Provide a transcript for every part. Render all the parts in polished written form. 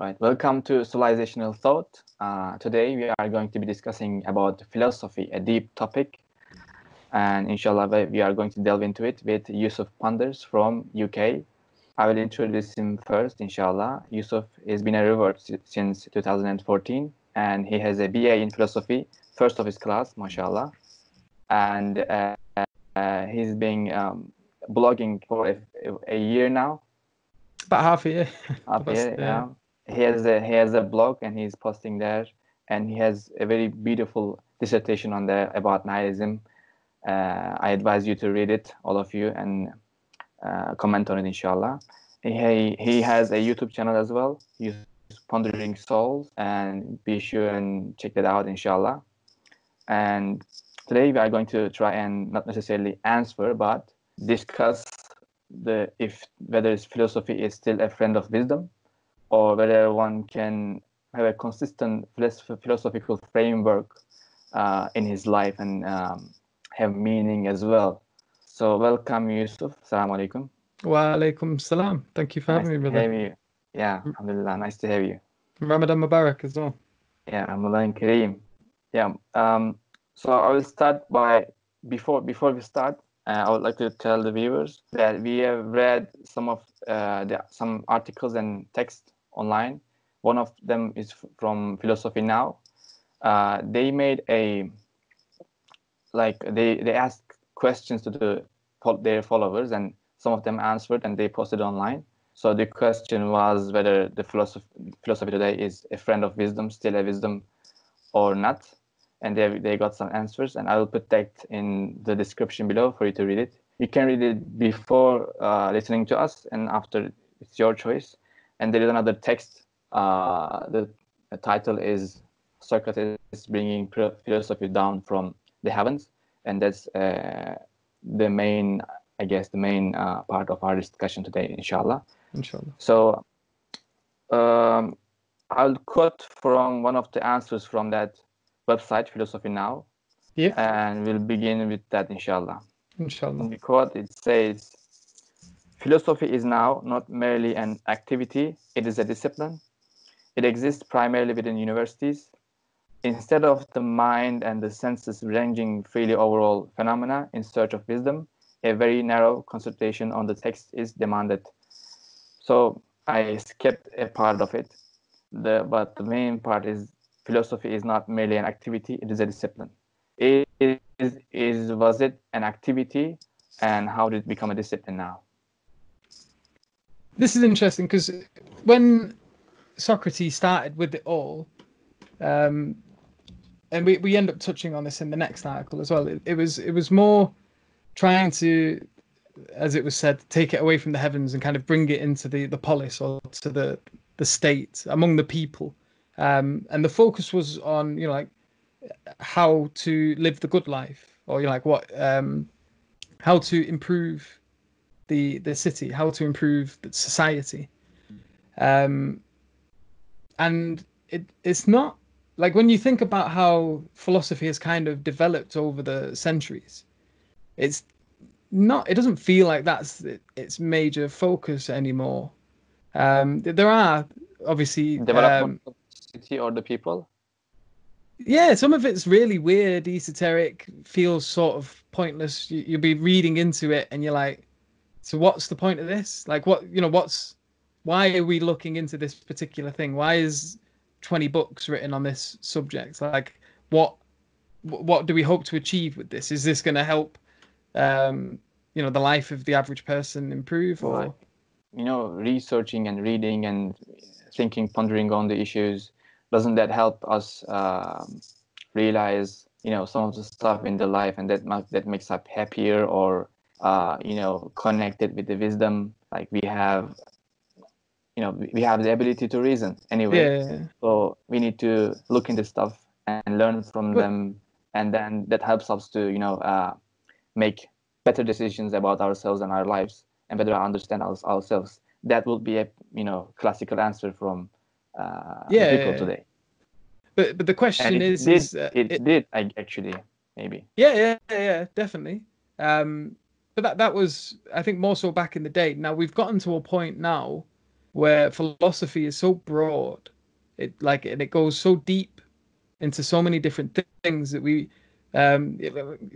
All right, welcome to Civilizational Thought. Today we are going to be discussing about philosophy, a deep topic, and inshallah we are going to delve into it with Yusuf Panders from UK. I will introduce him first, inshallah. Yusuf has been a revert since 2014, and he has a BA in philosophy, first of his class, mashallah. And he's been blogging for a year now. About half a year. Half a year, yeah. He has a blog and he's posting there, and he has a very beautiful dissertation on there about nihilism. I advise you to read it, all of you, and comment on it, inshallah. He has a YouTube channel as well, Yusuf Pondering Souls, and be sure and check that out, inshallah. And today we are going to try and not necessarily answer, but discuss whether philosophy is still a friend of wisdom, or whether one can have a consistent philosophical framework in his life and have meaning as well. So welcome, Yusuf. Assalamu alaikum. Wa alaikum salam. Thank you for having me, brother. Nice to have you. Yeah, alhamdulillah. Nice to have you. Ramadan Mubarak as well. Yeah, Ramadan Kareem. Yeah. So I will start by before we start. I would like to tell the viewers that we have read some of some articles and text online. One of them is from Philosophy Now. They made they asked questions to their followers, and some of them answered and they posted online. So the question was whether the philosophy today is a friend of wisdom, still a wisdom or not. And they got some answers, and I will put that in the description below for you to read it. You can read it before listening to us, and after, it's your choice. And there is another text. The title is Socrates Bringing Philosophy Down from the Heavens, and that's the main part of our discussion today, inshallah. Inshallah. So I'll quote from one of the answers from that website, Philosophy Now. Yeah. And we'll begin with that, inshallah. Inshallah. In the quote, it says, philosophy is now not merely an activity, it is a discipline. It exists primarily within universities. Instead of the mind and the senses ranging freely over all phenomena in search of wisdom, a very narrow concentration on the text is demanded. So I skipped a part of it, but the main part is philosophy is not merely an activity, it is a discipline. Was it an activity, and how did it become a discipline now? This is interesting because when Socrates started with it all, and we end up touching on this in the next article as well, it was more trying to, as it was said, take it away from the heavens and kind of bring it into the polis, or to the state among the people. And the focus was on, how to live the good life, or how to improve the city, how to improve the society. And it's not like, when you think about how philosophy has kind of developed over the centuries, it doesn't feel like that's its major focus anymore. There are obviously development of the city or the people. Yeah, some of it's really weird, esoteric, feels sort of pointless. You'll be reading into it and you're like, so what's the point of this? Like, why are we looking into this particular thing? Why is 20 books written on this subject? Like, what do we hope to achieve with this? Is this going to help, the life of the average person improve? Or, right. Researching and reading and thinking, pondering on the issues, doesn't that help us realize, some of the stuff in the life, and that makes us happier, or connected with the wisdom? Like we have the ability to reason anyway. Yeah. So we need to look into stuff and learn from them, and then that helps us to make better decisions about ourselves and our lives, and better understand ourselves. That would be a classical answer from the people today. But the question it did actually, maybe. Yeah, definitely. But that was, I think, more so back in the day. Now we've gotten to a point now where philosophy is so broad, and it goes so deep into so many different things that we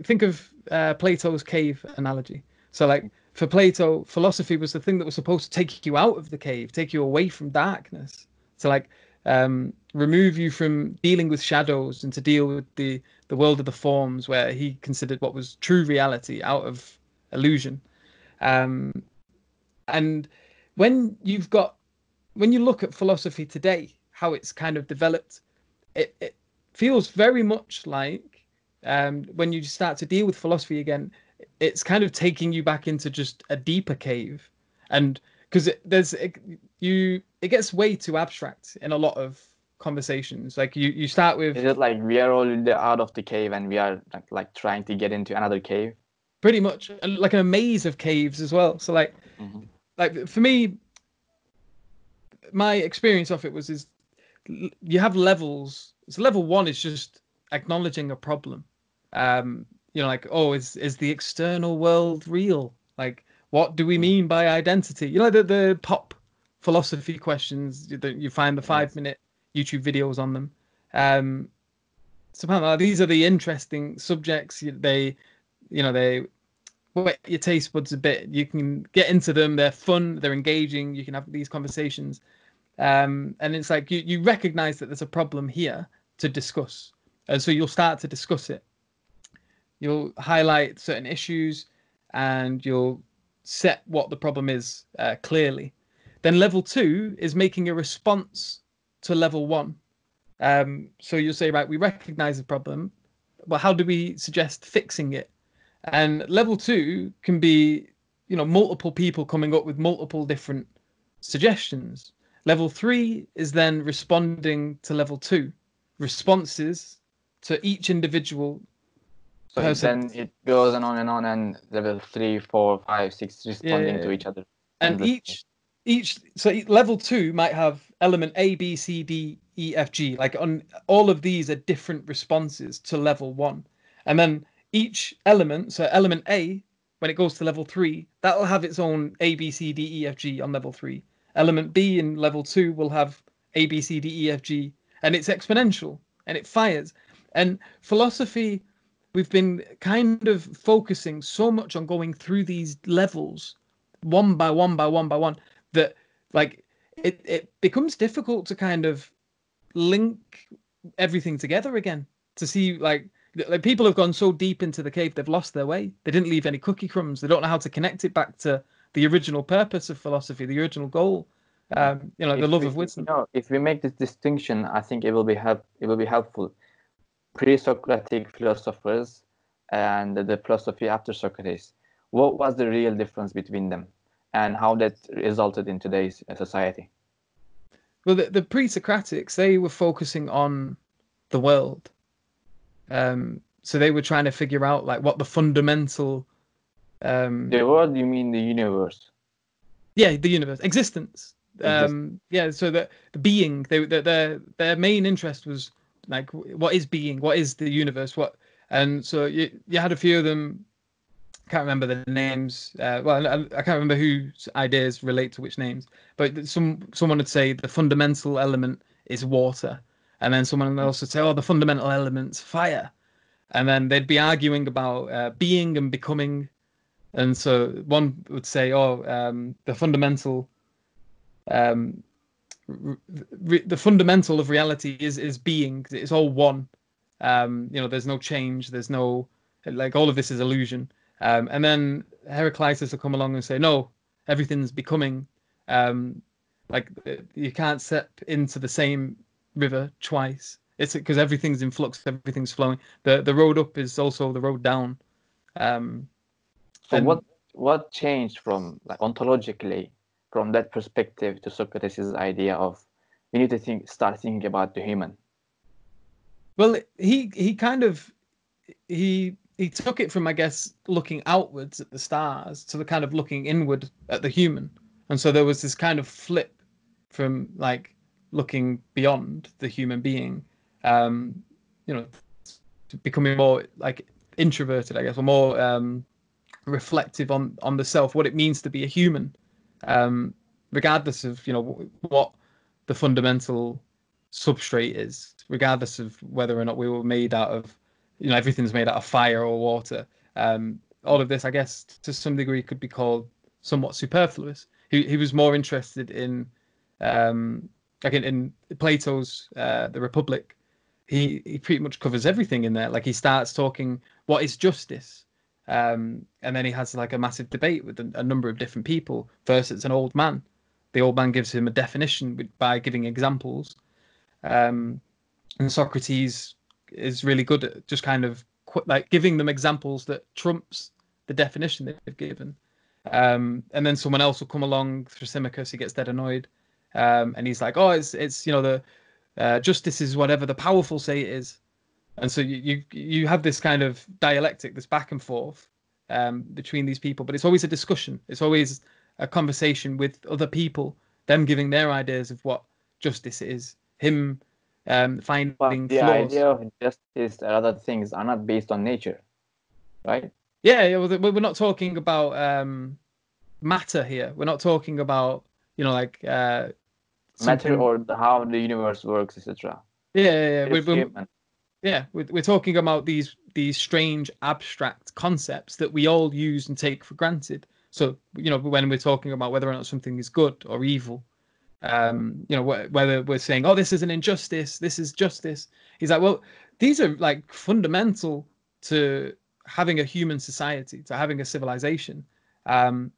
think of Plato's cave analogy. So, like for Plato, philosophy was the thing that was supposed to take you out of the cave, take you away from darkness, to like remove you from dealing with shadows and to deal with the world of the forms, where he considered what was true reality out of illusion. Um, and when you've got when you look at philosophy today, how it's kind of developed, it feels very much like when you start to deal with philosophy again, it's kind of taking you back into just a deeper cave, and because it gets way too abstract in a lot of conversations. Like you start with Is it like we are already out of the cave and we are like trying to get into another cave? pretty much like a maze of caves as well. So Hmm. like for me, my experience of it was is you have levels. So level one is just acknowledging a problem. Like, oh, is the external world real? Like, what do we mean by identity? The pop philosophy questions that you find the five Yes. minute YouTube videos on them. Um, so these are the interesting subjects. They whet your taste buds a bit. You can get into them. They're fun. They're engaging. You can have these conversations. And it's like you recognize that there's a problem here to discuss. And so you'll start to discuss it. You'll highlight certain issues and you'll set what the problem is clearly. Then level two is making a response to level one. So you'll say, right, we recognize the problem, but how do we suggest fixing it? And level two can be, multiple people coming up with multiple different suggestions. Level three is then responding to level two, responses to each individual So person. then it goes and on, and level 3, 4, 5, 6 responding to Yeah, each other and endlessly. level two might have element A, B, C, D, E, F, G. Like on all of these are different responses to level one, and then each element, so element A, when it goes to level three, that'll have its own A, B, C, D, E, F, G on level three. Element B in level two will have A, B, C, D, E, F, G, and it's exponential and it fires. And philosophy, we've been kind of focusing so much on going through these levels one by one by one by one that like it becomes difficult to kind of link everything together again to see like people have gone so deep into the cave they've lost their way. They didn't leave any cookie crumbs. They don't know how to connect it back to the original purpose of philosophy, the original goal, Mhm. the love of wisdom. If we make this distinction, I think it will be helpful. Pre-Socratic philosophers and the philosophy after Socrates. What was the real difference between them, and how that resulted in today's society? Well, the pre-Socratics, they were focusing on the world. So they were trying to figure out like what the fundamental The world, you mean the universe? the universe, existence. Exist. So the being, their main interest was like what is being, what is the universe, and so you had a few of them. Can't remember the names. I can't remember whose ideas relate to which names, but someone would say the fundamental element is water, and then someone else would say, oh, the fundamental element's fire, and then they'd be arguing about being and becoming. And so one would say, oh, the fundamental um, the fundamental of reality is being. It's all one. There's no change. There's no like all of this is illusion. And then Heraclitus will come along and say, no, everything's becoming. Um, you can't step into the same river twice. It's because everything's in flux. Everything's flowing. The road up is also the road down. Um, So and what changed from like ontologically from that perspective to Socrates' idea of you need to start thinking about the human? well, he kind of he took it from, I guess, looking outwards at the stars to the kind of looking inward at the human. And so there was this kind of flip from like looking beyond the human being, um, you know, to becoming more like introverted, I guess, or more reflective on the self, what it means to be a human. Um, regardless of what the fundamental substrate is, regardless of whether or not we were made out of, everything's made out of fire or water. All of this, I guess, to some degree, could be called somewhat superfluous. He was more interested in, like in Plato's The Republic. He pretty much covers everything in there. Like he starts talking what is justice, and then he has like a massive debate with a number of different people. First, it's an old man. The old man gives him a definition by giving examples, and Socrates is really good at just kind of like giving them examples that trumps the definition they've given. And then someone else will come along, Thrasymachus. He gets dead annoyed, and he's like, "Oh, it's the justice is whatever the powerful say it is." And so you have this kind of dialectic, this back and forth between these people, but it's always a discussion. It's always a conversation with other people, them giving their ideas of what justice is, him But finding the flaws. idea of justice and other things are not based on nature, right? Yeah, well, we're not talking about matter here. We're not talking about like Matter something. or how the universe works, etc. Yeah. It is human. We're talking about these strange abstract concepts that we all use and take for granted. So when we're talking about whether or not something is good or evil, whether we're saying, oh, this is an injustice, this is justice. He's like, well, these are like fundamental to having a human society, to having a civilization. And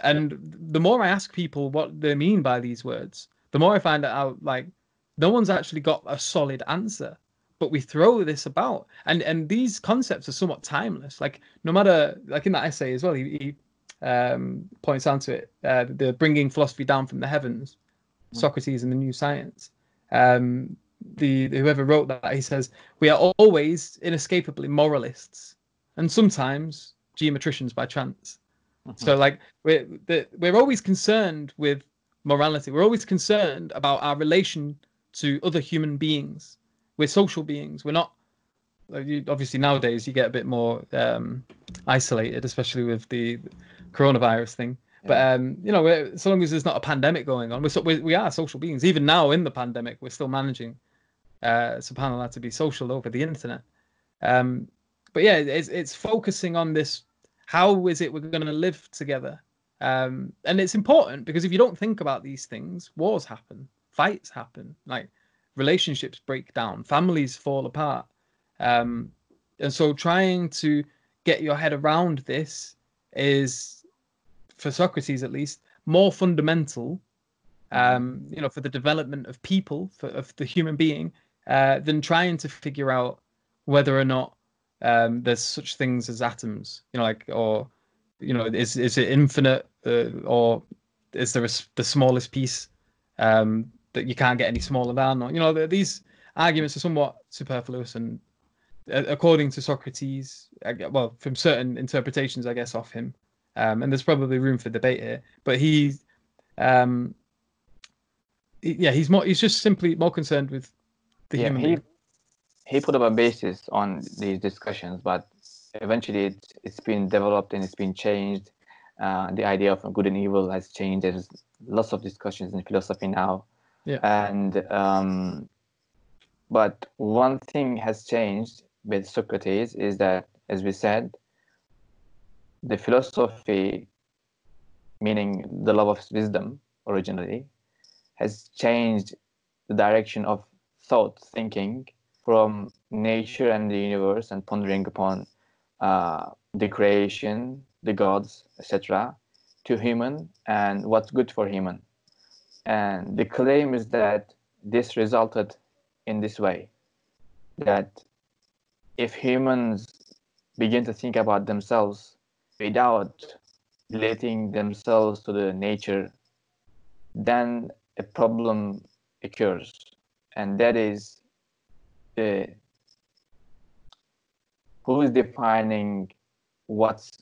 the more I ask people what they mean by these words, the more I find out like no one's actually got a solid answer. But we throw this about, and these concepts are somewhat timeless. Like no matter, like in that essay as well, he points out to it, the bringing philosophy down from the heavens, Socrates and the New Science. The whoever wrote that, he says we are always inescapably moralists, and sometimes geometricians by chance. So like we're always concerned with morality. We're always concerned about our relation to other human beings. We're social beings. We're not. Obviously nowadays you get a bit more isolated, especially with the coronavirus thing. Yeah. But so long as there's not a pandemic going on, we are social beings. Even now in the pandemic, we're still managing, subhanallah, to be social over the internet. But yeah, it's focusing on this. How is it we're going to live together? And it's important because if you don't think about these things, wars happen, fights happen, like relationships break down, families fall apart. And so trying to get your head around this is, for Socrates at least, more fundamental, for the development of people, of the human being, than trying to figure out whether or not there's such things as atoms, or is it infinite, or is there the smallest piece that you can't get any smaller than, or these arguments are somewhat superfluous and according to Socrates, well, from certain interpretations, I guess, of him, and there's probably room for debate here, but he's just simply more concerned with the human being. He put up a basis on these discussions, but eventually it's been developed and it's been changed. The idea of good and evil has changed. There's lots of discussions in philosophy now. Yeah. And but one thing has changed with Socrates is that, as we said, the philosophy, meaning the love of wisdom originally, has changed the direction of thought, thinking, from nature and the universe and pondering upon the creation, the gods, etc., to human and what's good for human. And the claim is that this resulted in this way, that if humans begin to think about themselves without relating themselves to the nature, then a problem occurs, and that is who is defining what's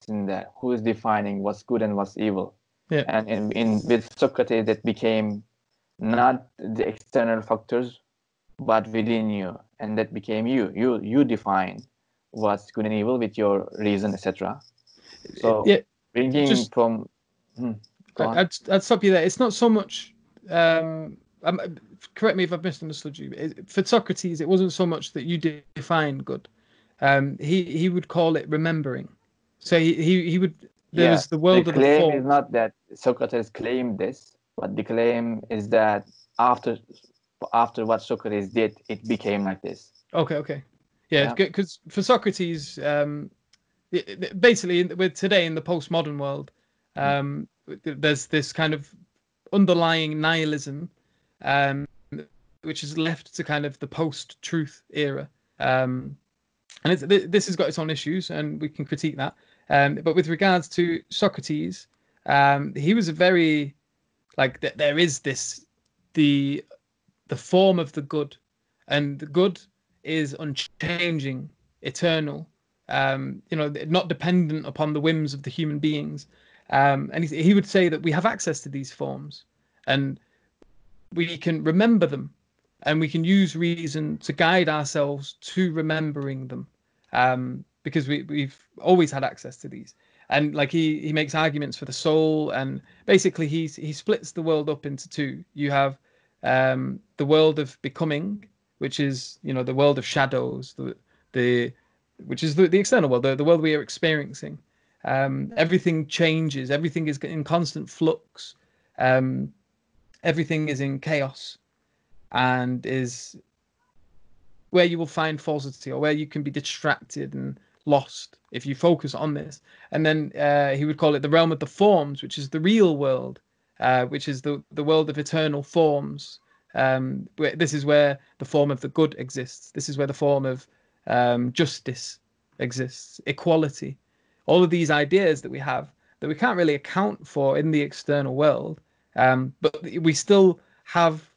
in there? Who is defining what's good and what's evil? Yeah. And in with Socrates, that became not the external factors, but within you, and that became you. You define what's good and evil with your reason, etc. So yeah, bringing just from Go on. I'd stop you there. It's not so much. Correct me if I've misunderstood you. For Socrates, it wasn't so much that you define good. He would call it remembering. So he would. There Yeah, was the the world of the claim is form. not that Socrates claimed this, but the claim is that after what Socrates did, it became like this. Okay. Yeah, Yeah. because for Socrates, basically, with today in the postmodern world, there's this kind of underlying nihilism, um, which is left to kind of the post-truth era. And this has got its own issues, and we can critique that. But with regards to Socrates, he was a very like there is this the form of the good, and the good is unchanging, eternal. Not dependent upon the whims of the human beings. And he would say that we have access to these forms, and we can remember them, and we can use reason to guide ourselves to remembering them, because we've always had access to these. And like he makes arguments for the soul, and basically he splits the world up into two. You have the world of becoming, which is the world of shadows, the which is the external world, the world we are experiencing. Everything changes, everything is in constant flux, everything is in chaos, and is where you will find falsity, or where you can be distracted and lost if you focus on this. And then he would call it the realm of the forms, which is the real world, which is the world of eternal forms. This is where the form of the good exists. This is where the form of justice exists, equality. All of these ideas that we have that we can't really account for in the external world, but we still have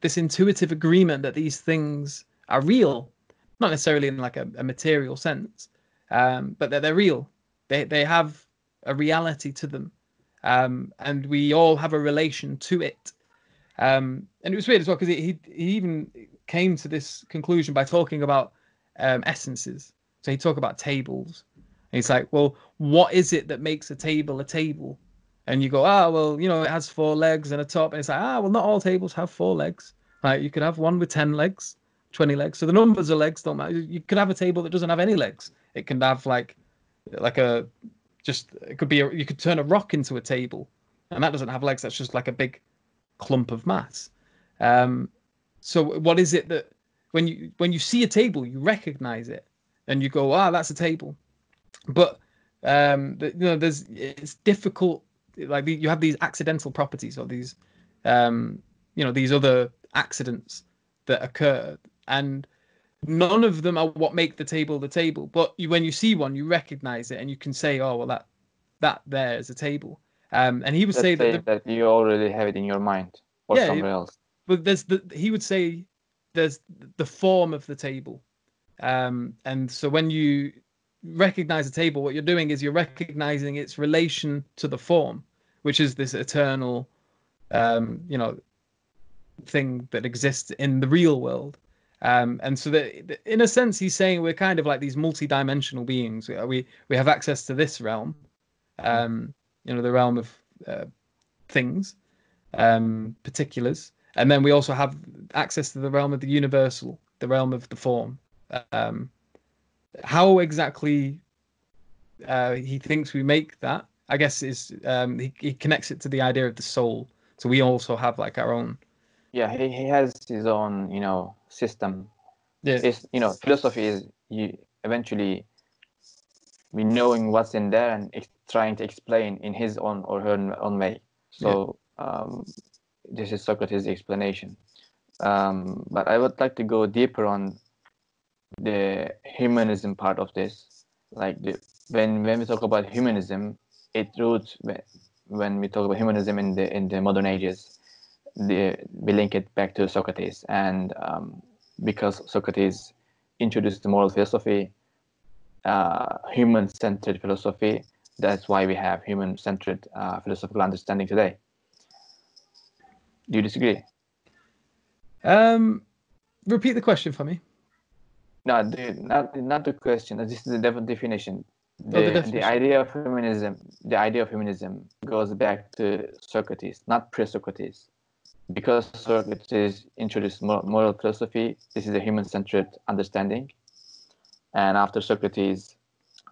this intuitive agreement that these things are real, not necessarily in like a material sense, but that they're real. They have a reality to them, and we all have a relation to it. And it was weird as well because he even came to this conclusion by talking about essences. So he talked about tables. And he's like, well, what is it that makes a table a table? And you go, well, it has 4 legs and a top. And it's like, well, not all tables have 4 legs. Like you could have one with 10 legs, 20 legs. So the numbers of legs don't matter. You could have a table that doesn't have any legs. It can have like a it could be you could turn a rock into a table, and that doesn't have legs. That's just like a big clump of mass. So what is it that when you see a table, you recognize it, and you go, that's a table. But it's difficult. Like you have these accidental properties, or these these other accidents that occur, and none of them are what make the table the table. But when you see one, you recognize it, and you can say, well, that there is a table. And he would say that you already have it in your mind or somewhere else. But he would say there's the form of the table. And so when you recognize a table, what you're doing is you're recognizing its relation to the form, which is this eternal, thing that exists in the real world. And so that in a sense, he's saying we're kind of like these multi-dimensional beings. We have access to this realm, the realm of things, particulars, and then we also have access to the realm of the universal, the realm of the form. How exactly he thinks we make that, I guess, is he connects it to the idea of the soul. So we also have like our own. Yeah, he has his own, system. Yeah. It's, philosophy is eventually knowing what's in there and trying to explain in his own or her own way. So this is Socrates' explanation. But I would like to go deeper on the humanism part of this. Like when we talk about humanism, it roots when we talk about humanism in the modern ages. We link it back to Socrates, and because Socrates introduced the moral philosophy, human-centered philosophy, that's why we have human-centered philosophical understanding today. Do you disagree? Repeat the question for me. No, not the question. This is the definition. Oh, the The definition. idea of feminism goes back to Socrates, not pre-Socrates. Because Socrates introduced moral philosophy, this is a human-centered understanding. And after Socrates,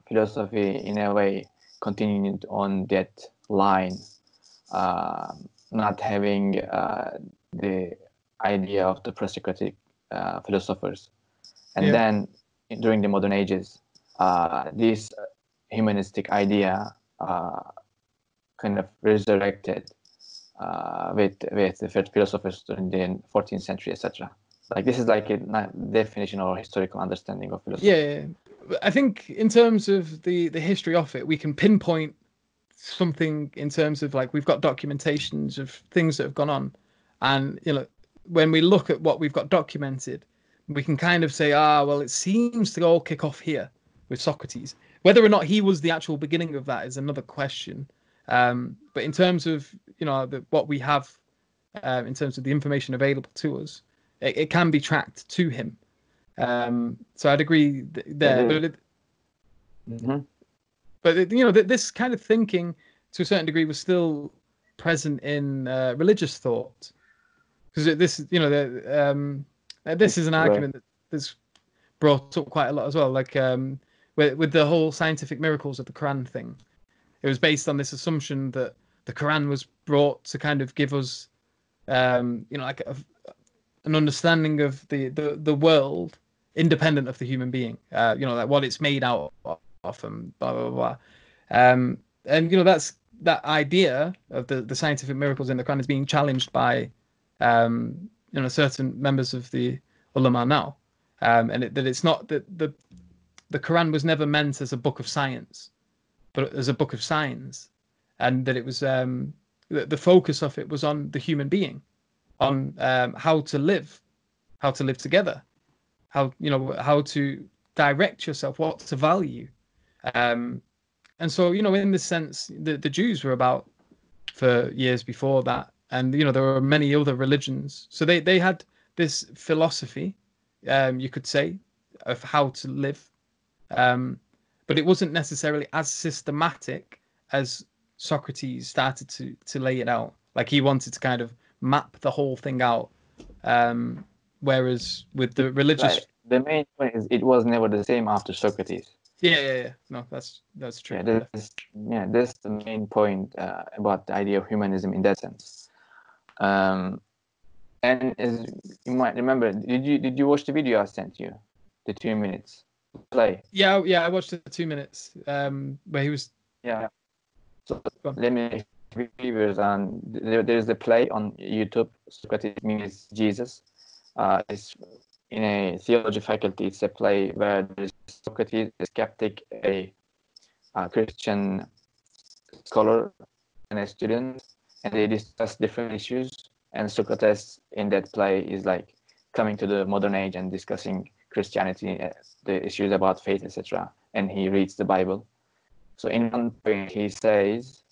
philosophy, in a way, continued on that line, uh, not having the idea of the pre-Socratic philosophers. And Yeah. then during the modern ages, this humanistic idea kind of resurrected with the philosophers in the 14th century, etc. Like this is like a definition or historical understanding of philosophy. Yeah. I think in terms of the history of it, we can pinpoint something in terms of like we've got documentations of things that have gone on, and when we look at what we've got documented, we can kind of say, well, it seems to all kick off here with Socrates. Whether or not he was the actual beginning of that is another question. But in terms of what we have, in terms of the information available to us, it can be tracked to him. So I'd agree there, Mm-hmm. this kind of thinking to a certain degree was still present in religious thought, because this is an Right. argument that's brought up quite a lot as well, like with the whole scientific miracles of the Quran thing. It was based on this assumption that the Quran was brought to kind of give us like an understanding of the world independent of the human being, like what it's made out of and blah blah blah. And that's that idea of the scientific miracles in the Quran is being challenged by certain members of the ulama now, and that it's not that the Quran was never meant as a book of science, but as a book of signs, and that it was the focus of it was on the human being, on how to live together, how to direct yourself, what to value. Um, and so, in this sense, the Jews were about for years before that. And, there were many other religions. So they had this philosophy, you could say, of how to live. Um, but it wasn't necessarily as systematic as Socrates started to lay it out. Like he wanted to kind of map the whole thing out. Um, Whereas with the Right. religious, The main point is it was never the same after Socrates. yeah. No, that's true. Yeah, Yeah. that's the main point about the idea of humanism in that sense. Um, and as you might remember, did you watch the video I sent you, the 2 minutes play? Yeah. I watched the 2 minutes where he was. Yeah. So Gone. let me viewers on there's a play on YouTube. Socrates means Jesus. It's in a theology faculty. It's a play where there's Socrates, a skeptic, a Christian scholar, and a student, and they discuss different issues. And Socrates in that play is like coming to the modern age and discussing Christianity, the issues about faith, etc. And he reads the Bible. So in one point he says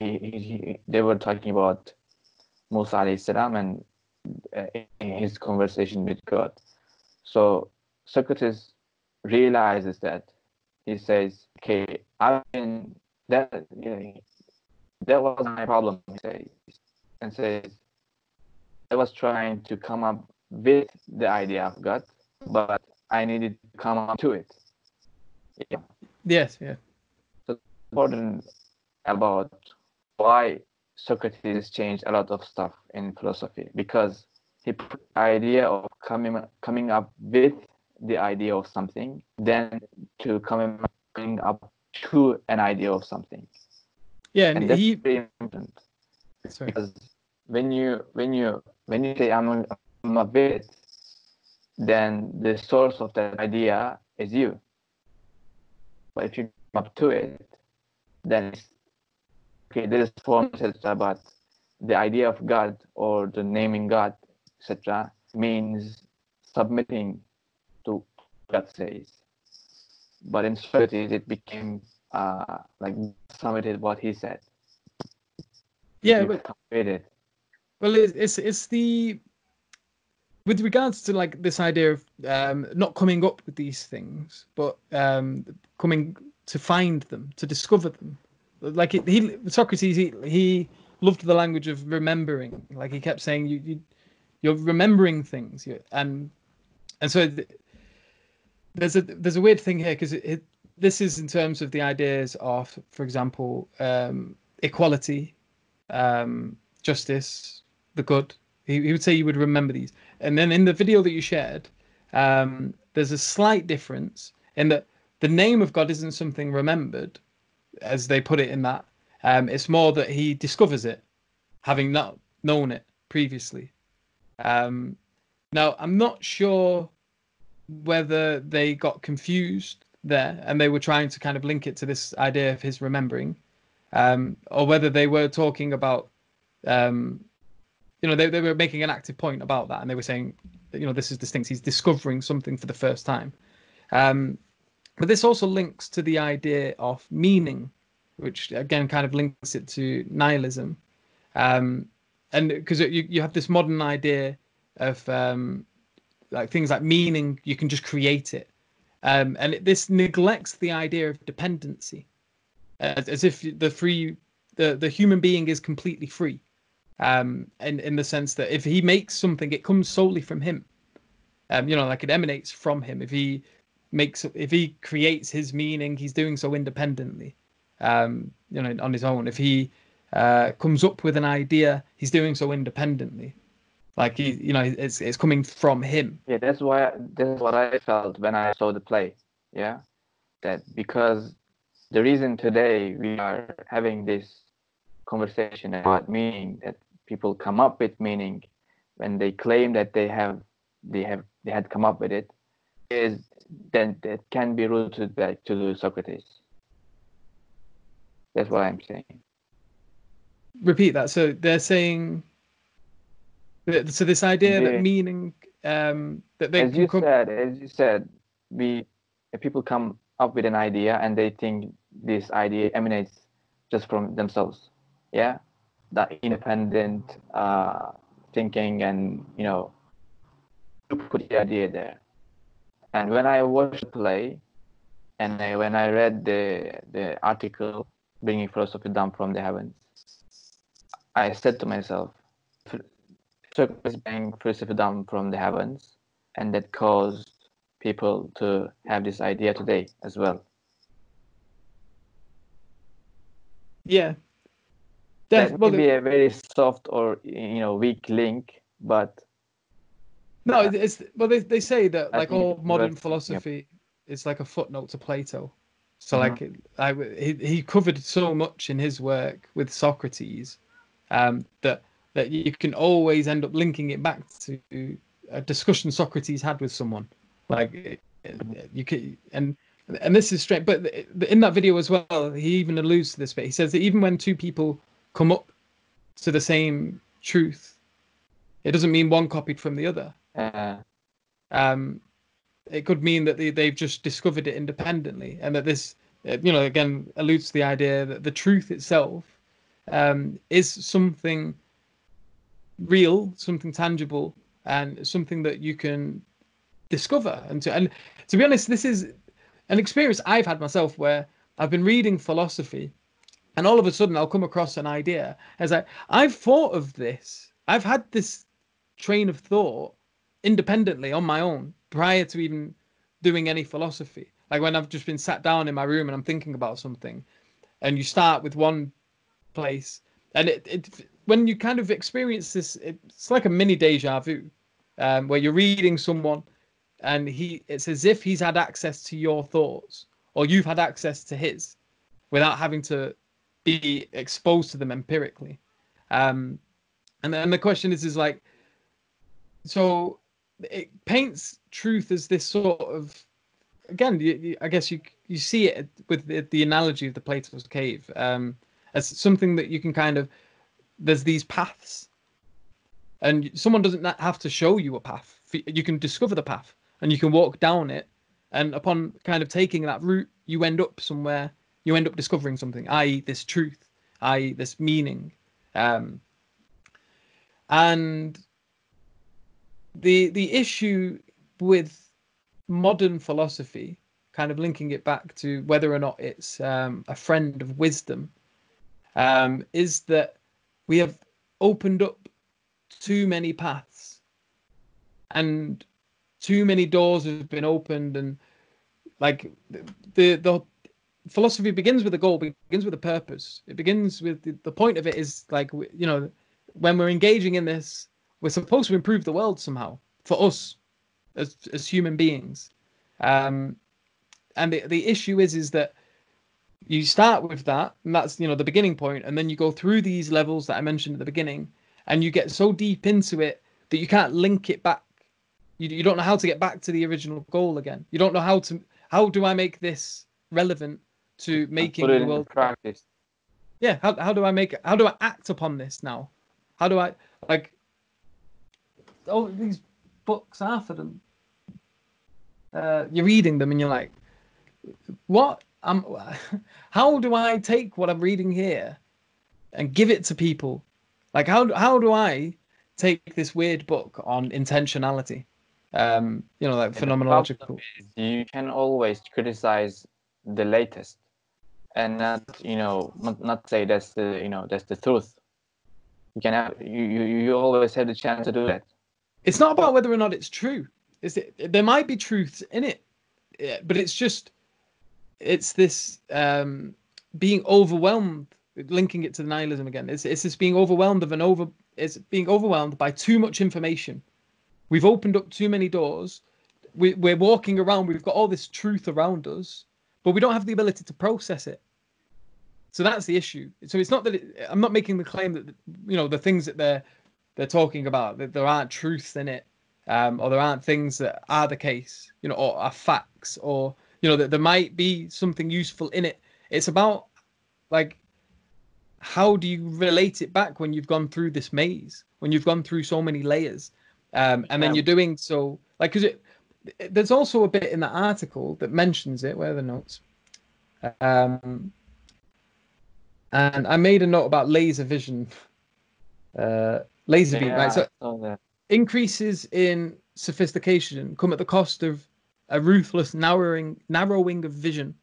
they were talking about Musa alayhi salam and in his conversation with God. So Socrates realizes that he says, "Okay, I've been that. That was my problem." He says, and says, "I was trying to come up with the idea of God, but I needed to come up to it." Yeah. Yes, yeah. So important about why Socrates changed a lot of stuff in philosophy, because he put the idea of coming up with the idea of something, then to coming up to an idea of something, Yeah, and and that's he. very important Sorry. because when you say I'm a bit, then the source of that idea is you. But if you come up to it, then it's okay. There is form, etc. But the idea of God or the naming God, etc., means submitting to what God says. But in Socrates, it became like submitted what he said. Yeah, You but come with it. well, it's the with regards to like this idea of not coming up with these things, but coming to find them, to discover them. Like Socrates, he loved the language of remembering. Like he kept saying, you're remembering things, and so there's a weird thing here because this is in terms of the ideas of, for example, equality, justice, the good. He would say you would remember these. And then in the video that you shared, there's a slight difference in that the name of God isn't something remembered, as they put it in that. It's more that he discovers it, having not known it previously. Now, I'm not sure whether they got confused there and they were trying to kind of link it to this idea of his remembering, or whether they were talking about, they were making an active point about that, and they were saying, this is distinct. He's discovering something for the first time. But this also links to the idea of meaning, which again kind of links it to nihilism. And because you have this modern idea of like things like meaning, you can just create it. And this neglects the idea of dependency, as if the human being is completely free. In the sense that if he makes something, it comes solely from him. Like it emanates from him. If he creates his meaning, he's doing so independently, on his own. If he comes up with an idea, he's doing so independently. Like it's coming from him. Yeah, that's what I felt when I saw the play. Yeah, that because the reason today we are having this conversation about meaning, that people come up with meaning when they claim that they had come up with it, is then that can be rooted back to Socrates. That's what I'm saying. Repeat that. So they're saying. So this idea that meaning, that they as you said, people come up with an idea and they think this idea emanates just from themselves. Yeah, that independent thinking, and to put the idea there. And when I watched the play, and when I read the article bringing philosophy down from the heavens, I said to myself, Socrates bring philosophy down from the heavens, and that caused people to have this idea today as well. Yeah, that may be a very soft or weak link, but no, it's they say that like all modern philosophy is like a footnote to Plato. So he covered so much in his work with Socrates, that you can always end up linking it back to a discussion Socrates had with someone. Like you can, and this is strange, but in that video as well, he even alludes to this bit. He says that even when two people come up to the same truth, it doesn't mean one copied from the other. It could mean that they've just discovered it independently, and that this, again, alludes to the idea that the truth itself is something real, something tangible, and something that you can discover. And to be honest, this is an experience I've had myself, where I've been reading philosophy, and all of a sudden I'll come across an idea as I've thought of this. I've had this train of thought independently on my own prior to even doing any philosophy. Like when I've just been sat down in my room and I'm thinking about something, and you start with one place, and it when you kind of experience this, it's like a mini deja vu, where you're reading someone, and it's as if he's had access to your thoughts, or you've had access to his, without having to be exposed to them empirically. And then the question is like, so it paints truth as this sort of, again, I guess you see it with the analogy of the Plato's cave, as something that you can kind of, there's these paths, and someone doesn't have to show you a path. You can discover the path, and you can walk down it, and upon kind of taking that route, you end up somewhere. You end up discovering something, i.e., this truth, i.e., this meaning, and the issue with modern philosophy, kind of linking it back to whether or not it's a friend of wisdom, is that we have opened up too many paths, and too many doors have been opened, and like the philosophy begins with a goal, begins with a purpose. It begins with the point of it is like, you know, when we're engaging in this, we're supposed to improve the world somehow for us as human beings. And the issue is that you start with that, and that's, you know, the beginning point, and then you go through these levels that I mentioned at the beginning, and you get so deep into it that you can't link it back. You don't know how to get back to the original goal again. You don't know how do I make this relevant to And put making it the into world. practice. Yeah, how do I act upon this now? How do I, like, oh, these books are for them. You're reading them and you're like, what? How do I take what I'm reading here and give it to people? Like, how do I take this weird book on intentionality? You know, like And the problem phenomenological. is you can always criticize the latest and not, you know, not say that's the, you know, that's the truth. You can have you always have the chance to do that. It's not about whether or not it's true. There might be truths in it, but it's this being overwhelmed, linking it to nihilism again. It's this being overwhelmed it's being overwhelmed by too much information. We've opened up too many doors. We're walking around. We've got all this truth around us, but we don't have the ability to process it. So that's the issue. So it's not that I'm not making the claim that, you know, the things that they're talking about, that there aren't truths in it, or there aren't things that are the case, you know, or are facts, or, you know, that there might be something useful in it. It's about, like, how do you relate it back when you've gone through this maze, when you've gone through so many layers, and then Yeah, you're doing so, like, because there's also a bit in the article that mentions it. Where are the notes? Um, and I made a note about laser vision, laser beam, right? yeah, I So saw that. increases in sophistication come at the cost of a ruthless narrowing of vision.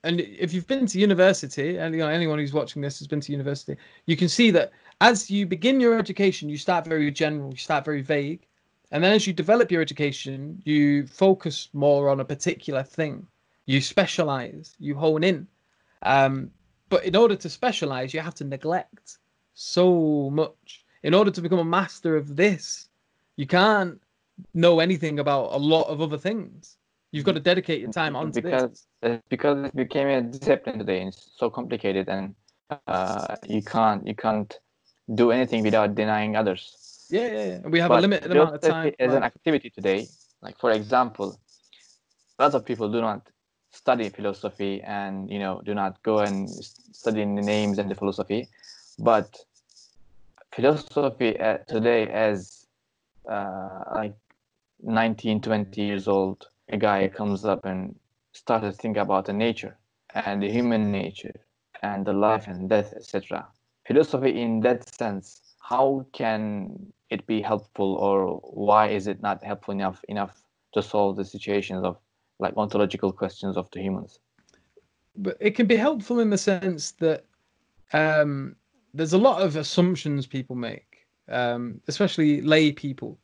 And if you've been to university, and, you know, anyone who's watching this has been to university, you can see that as you begin your education, you start very general, you start very vague, and then as you develop your education, you focus more on a particular thing. You specialize, you hone in. Um, but in order to specialize, you have to neglect so much. In order to become a master of this, you can't know anything about a lot of other things. You've got to dedicate your time onto this. Because it became a discipline today, and it's so complicated, and you can't do anything without denying others. Yeah, yeah, yeah. We have a But limited amount of philosophy time as an left. activity today, like for example, a lot of people do not study philosophy and, you know, do not go and study the names and the philosophy, but philosophy today as like 19, 20 years old, a guy comes up and starts to think about the nature and the human nature and the life and death, etc. Philosophy in that sense, how can it be helpful, or why is it not helpful enough to solve the situations of like ontological questions of the humans? But it can be helpful in the sense that um, there's a lot of assumptions people make, especially lay people.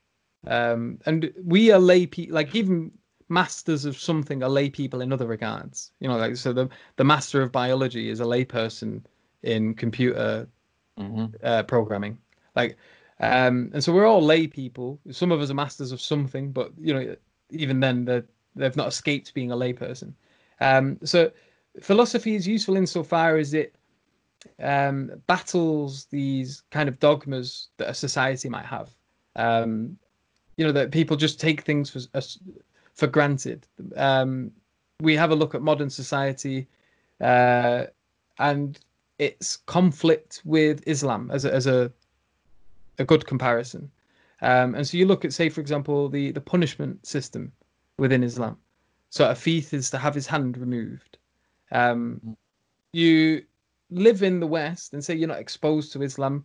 And we are lay people, like, even masters of something are lay people in other regards. You know, like, so the master of biology is a lay person in computer Mm-hmm. programming. Like, and so we're all lay people. Some of us are masters of something, but, you know, even then they've not escaped being a lay person. So philosophy is useful insofar as it battles these kind of dogmas that a society might have. Um, you know, that people just take things for granted. We have a look at modern society, uh, and its conflict with Islam as a good comparison. And so you look at, say, for example, the punishment system within Islam. So a thief is to have his hand removed. Um, you live in the West and say you're not exposed to Islam,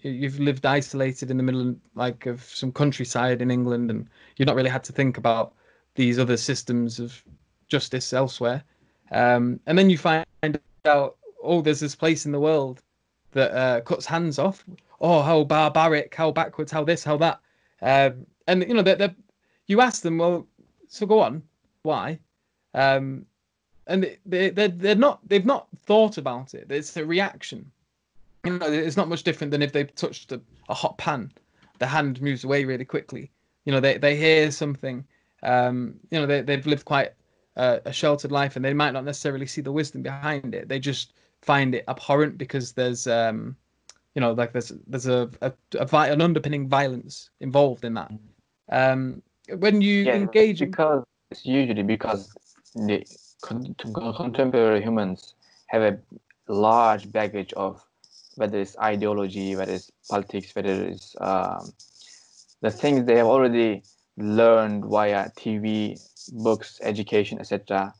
You've lived isolated in the middle of some countryside in England, and you've not really had to think about these other systems of justice elsewhere. And then you find out, oh, there's this place in the world that cuts hands off. Oh, how barbaric, how backwards, how this, how that. And you ask them, well, so go on, why? Um, and they've not thought about it. It's a reaction. It's not much different than if they touched a hot pan. The hand moves away really quickly. They hear something. They've lived quite a sheltered life, and they might not necessarily see the wisdom behind it. They just find it abhorrent because there's an underpinning violence involved in that. When you engage because it's usually because the contemporary humans have a large baggage of, whether it's ideology, whether it's politics, whether it's the things they have already learned via TV, books, education, etc.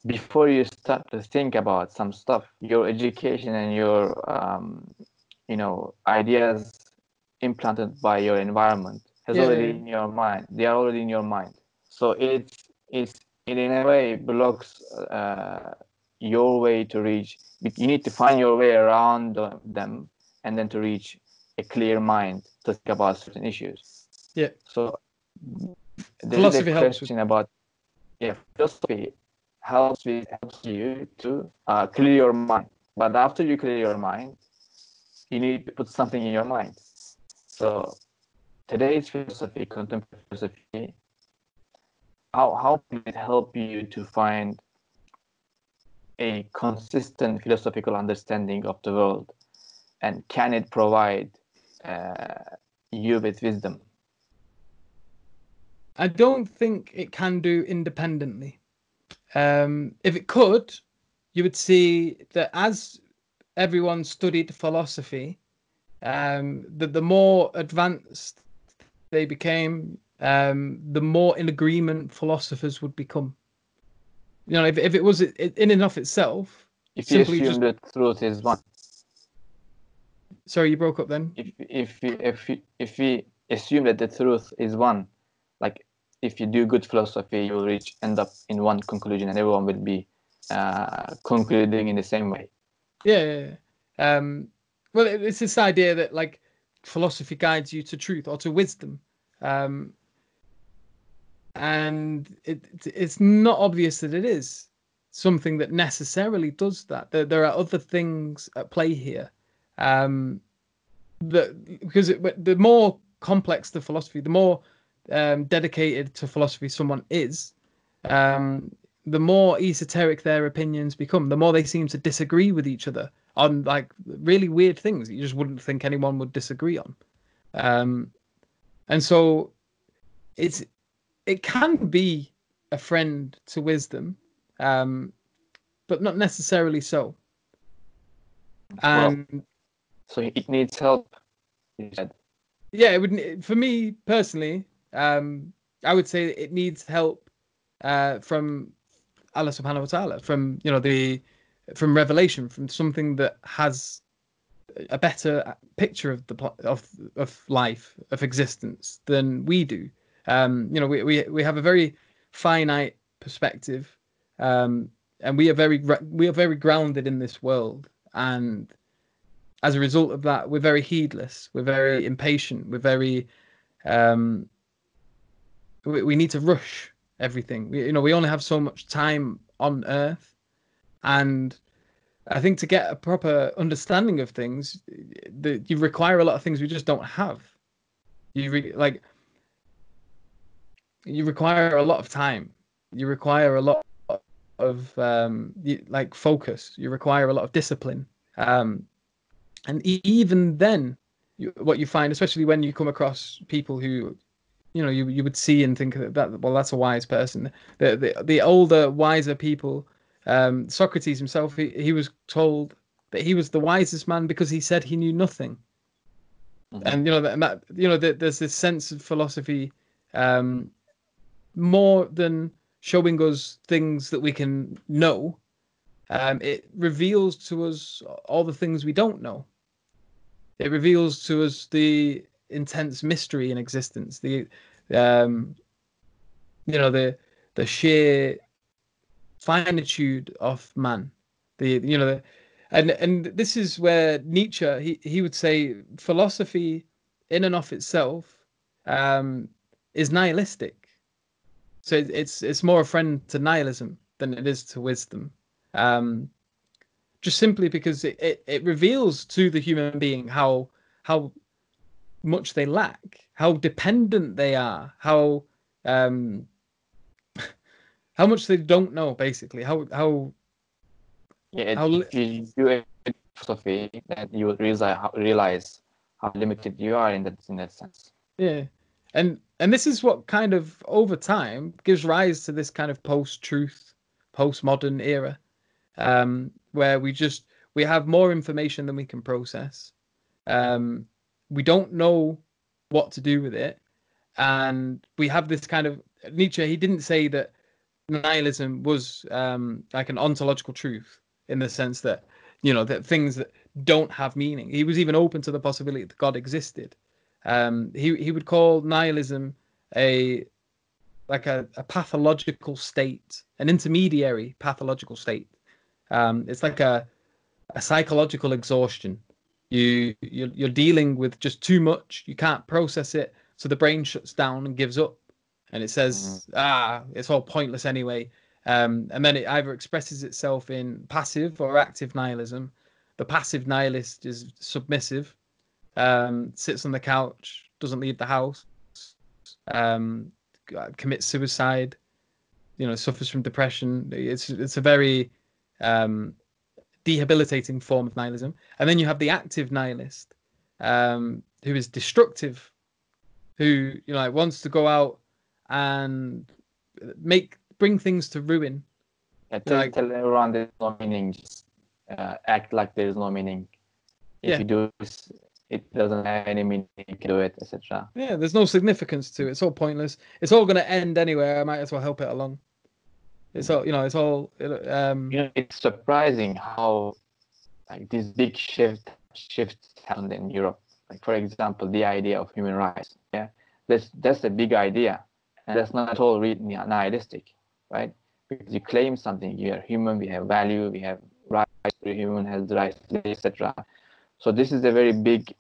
Before you start to think about some stuff, your education and your ideas implanted by your environment has already in your mind. They are already in your mind. So it in a way blocks your way to reach. You need to find your way around them, and then to reach a clear mind to think about certain issues. Yeah. So philosophy a question about philosophy helps you to clear your mind. But after you clear your mind, you need to put something in your mind. So today's philosophy, contemporary philosophy, how can it help you to find a consistent philosophical understanding of the world, and can it provide you with wisdom? I don't think it can do independently. If it could, you would see that as everyone studied philosophy, the more advanced they became, the more in agreement philosophers would become. If it was in and of itself, if you assume that truth is one. Sorry, you broke up then. If we assume that the truth is one, like if you do good philosophy, you will end up in one conclusion, and everyone will be concluding in the same way. Yeah. Well, it's this idea that like philosophy guides you to truth or to wisdom, and it's not obvious that it is something that necessarily does that. There are other things at play here, because the more complex the philosophy, the more dedicated to philosophy someone is, the more esoteric their opinions become, the more they seem to disagree with each other on like really weird things that you just wouldn't think anyone would disagree on. And so it can be a friend to wisdom, but not necessarily so. And so it needs help, you said. Yeah, it would. For me personally, I would say it needs help from Allah Subhanahu wa Taala, from revelation, from something that has a better picture of life, of existence than we do. We have a very finite perspective, and we are very grounded in this world, and as a result of that, we're very heedless, we're very impatient, we're very we need to rush everything. We only have so much time on Earth, and I think to get a proper understanding of things, you require a lot of things we just don't have. You require a lot of time. You require a lot of focus. You require a lot of discipline. And even then, what you find, especially when you come across people who, you would see and think that well, that's a wise person. The older, wiser people. Socrates himself, he was told that he was the wisest man because he said he knew nothing. Mm-hmm. And there's this sense of philosophy, more than showing us things that we can know. It reveals to us all the things we don't know. It reveals to us the intense mystery in existence, um, the sheer finitude of man. And this is where Nietzsche he would say philosophy in and of itself um, is nihilistic. So it's more a friend to nihilism than it is to wisdom. Um, just simply because it reveals to the human being how much they lack, how dependent they are, um, how much they don't know, basically, Yeah, how if you do a philosophy, then you will realize how limited you are in that sense. yeah, and this is what kind of over time gives rise to this kind of post-truth, postmodern era, where we have more information than we can process. Um, we don't know what to do with it, and we have this kind of Nietzsche. He didn't say that nihilism was like an ontological truth in the sense that that things that don't have meaning. He was even open to the possibility that God existed. He would call nihilism a a pathological state, an intermediary pathological state. It's like a psychological exhaustion. You're dealing with just too much. You can't process it, so the brain shuts down and gives up, and it Mm. says, it's all pointless anyway. And then it either expresses itself in passive or active nihilism. The passive nihilist is submissive, sits on the couch, doesn't leave the house, um, commits suicide. Suffers from depression. It's a very um, debilitating form of nihilism. And then you have the active nihilist, who is destructive, who like wants to go out and bring things to ruin. Yeah, Like, tell everyone there's no meaning. Just act like there is no meaning. If yeah, you do this, it doesn't have any meaning. You can do it, etc. yeah. There's no significance to it. It's all pointless. It's all going to end anyway. I might as well help it along. It's all It's all. It's surprising how like these big shifts happened in Europe. Like for example, the idea of human rights. Yeah, that's a big idea, and that's not at all nihilistic, right? Because you claim something. You are human. We have value. We have rights. Every human has the right to live, etc. So this is a very big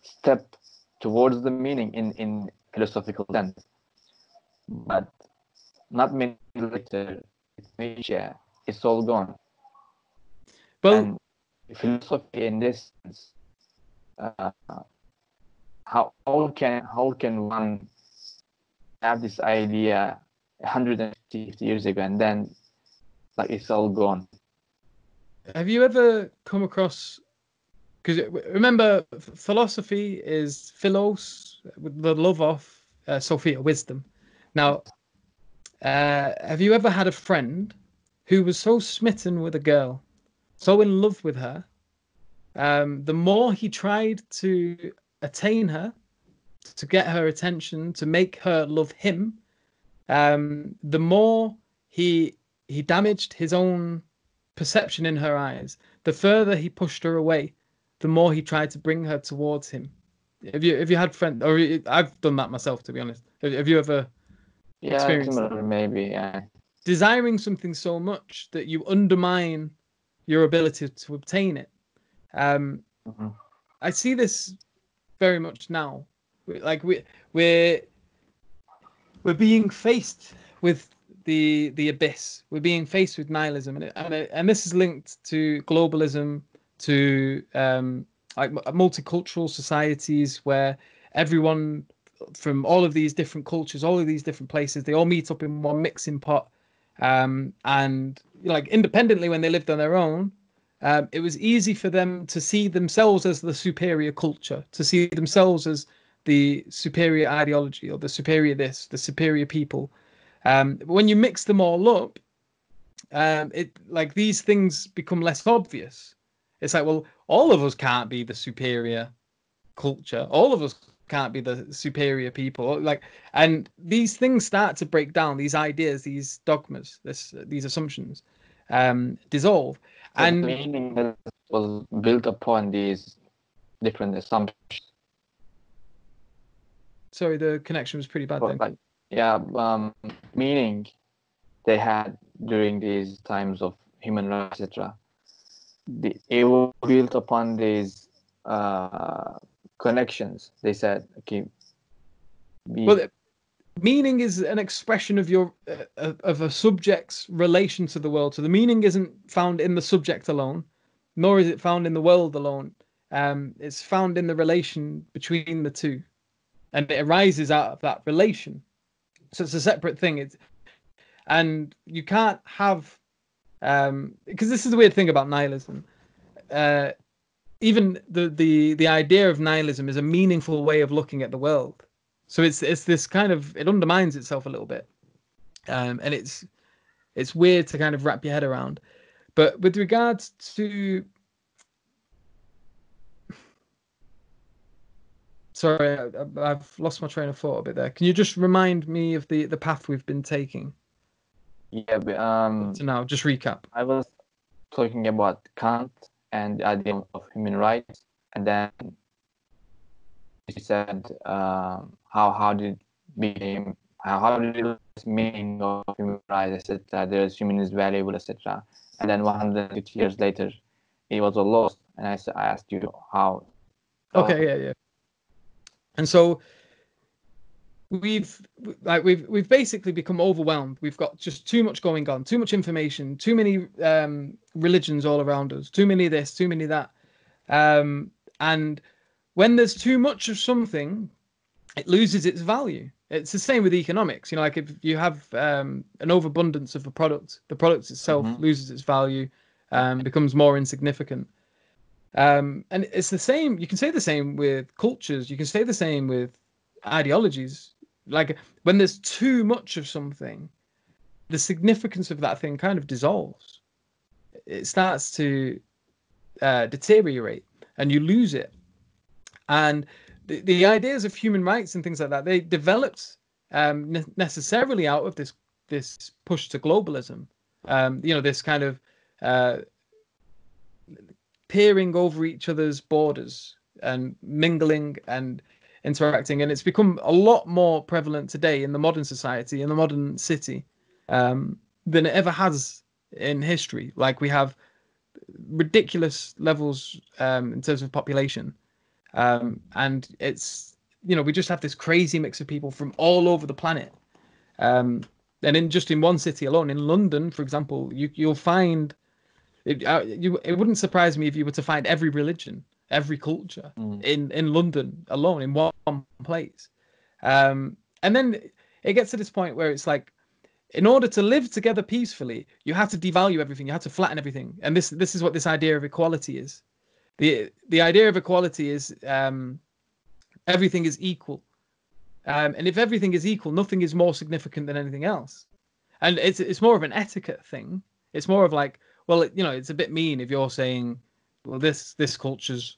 step towards the meaning in philosophical sense. But not many years later, it's Nietzsche. It's all gone. Well, And philosophy in this sense, uh, how can one have this idea 150 years ago and then like it's all gone? have you ever come across? Because remember, philosophy is philos, the love of Sophia, wisdom. Now, have you ever had a friend who was so smitten with a girl, so in love with her, the more he tried to attain her, to get her attention, to make her love him, the more he damaged his own perception in her eyes. The further he pushed her away, the more he tried to bring her towards him. Have you had friends, or I've done that myself, to be honest. Have you ever Yeah, experienced that? similar maybe. Yeah. Desiring something so much that you undermine your ability to obtain it. Um, Mm-hmm. I see this very much now. Like we're we're being faced with the abyss. We're being faced with nihilism, and this is linked to globalism, to like multicultural societies where everyone from all of these different cultures, all of these different places, they all meet up in one mixing pot, and like independently when they lived on their own. It was easy for them to see themselves as the superior culture, to see themselves as the superior ideology or the superior this, the superior people. But when you mix them all up, it like these things become less obvious. It's like, well, all of us can't be the superior culture. All of us can't be the superior people. Like, and these things start to break down. These ideas, these dogmas, these assumptions, dissolve. So the And meaning that was built upon these different assumptions. Sorry, the connection was pretty bad But then. like, yeah, meaning they had during these times of human rights, etc. It was built upon these connections. They said, okay, Well, meaning is an expression of your of a subject's relation to the world. So the meaning isn't found in the subject alone, nor is it found in the world alone. It's found in the relation between the two, and it arises out of that relation. So it's a separate thing. And you can't have because this is the weird thing about nihilism. Even the idea of nihilism is a meaningful way of looking at the world. So it's this kind of, it undermines itself a little bit, and it's weird to kind of wrap your head around. But with regards to, sorry, I've lost my train of thought a bit there. Can you just remind me of the path we've been taking? Yeah, So now, just recap. I was talking about Kant and the idea of human rights, and then you said how did it became how did it meaning of human rights, etc. There's human is valuable, etc. And then 150 years later, it was all lost. And I asked you how. Okay, yeah. And so we've basically become overwhelmed. We've got just too much going on, too much information, too many religions all around us, too many this, too many that. And when there's too much of something, it loses its value. It's the same with economics. You know, like if you have an overabundance of a product, the product itself loses its value, becomes more insignificant. And it's the same. You can say the same with cultures. You can say the same with ideologies. Like when there's too much of something, the significance of that thing kind of dissolves. It starts to deteriorate, and you lose it. And the ideas of human rights and things like that, they developed necessarily out of this push to globalism. You know, this kind of peering over each other's borders and mingling and interacting, and it's become a lot more prevalent today in the modern society, in the modern city, than it ever has in history. Like we have ridiculous levels in terms of population. And it's, you know, we just have this crazy mix of people from all over the planet. And in one city alone, in London, for example, you'll find it. It wouldn't surprise me if you were to find every religion, every culture in London alone in one place. And then it gets to this point where it's like, in order to live together peacefully, you have to devalue everything. You have to flatten everything. And this is what this idea of equality is. The idea of equality is everything is equal, and if everything is equal, nothing is more significant than anything else. And it's more of an etiquette thing. It's more of like, well, you know, it's a bit mean if you're saying, well, this culture's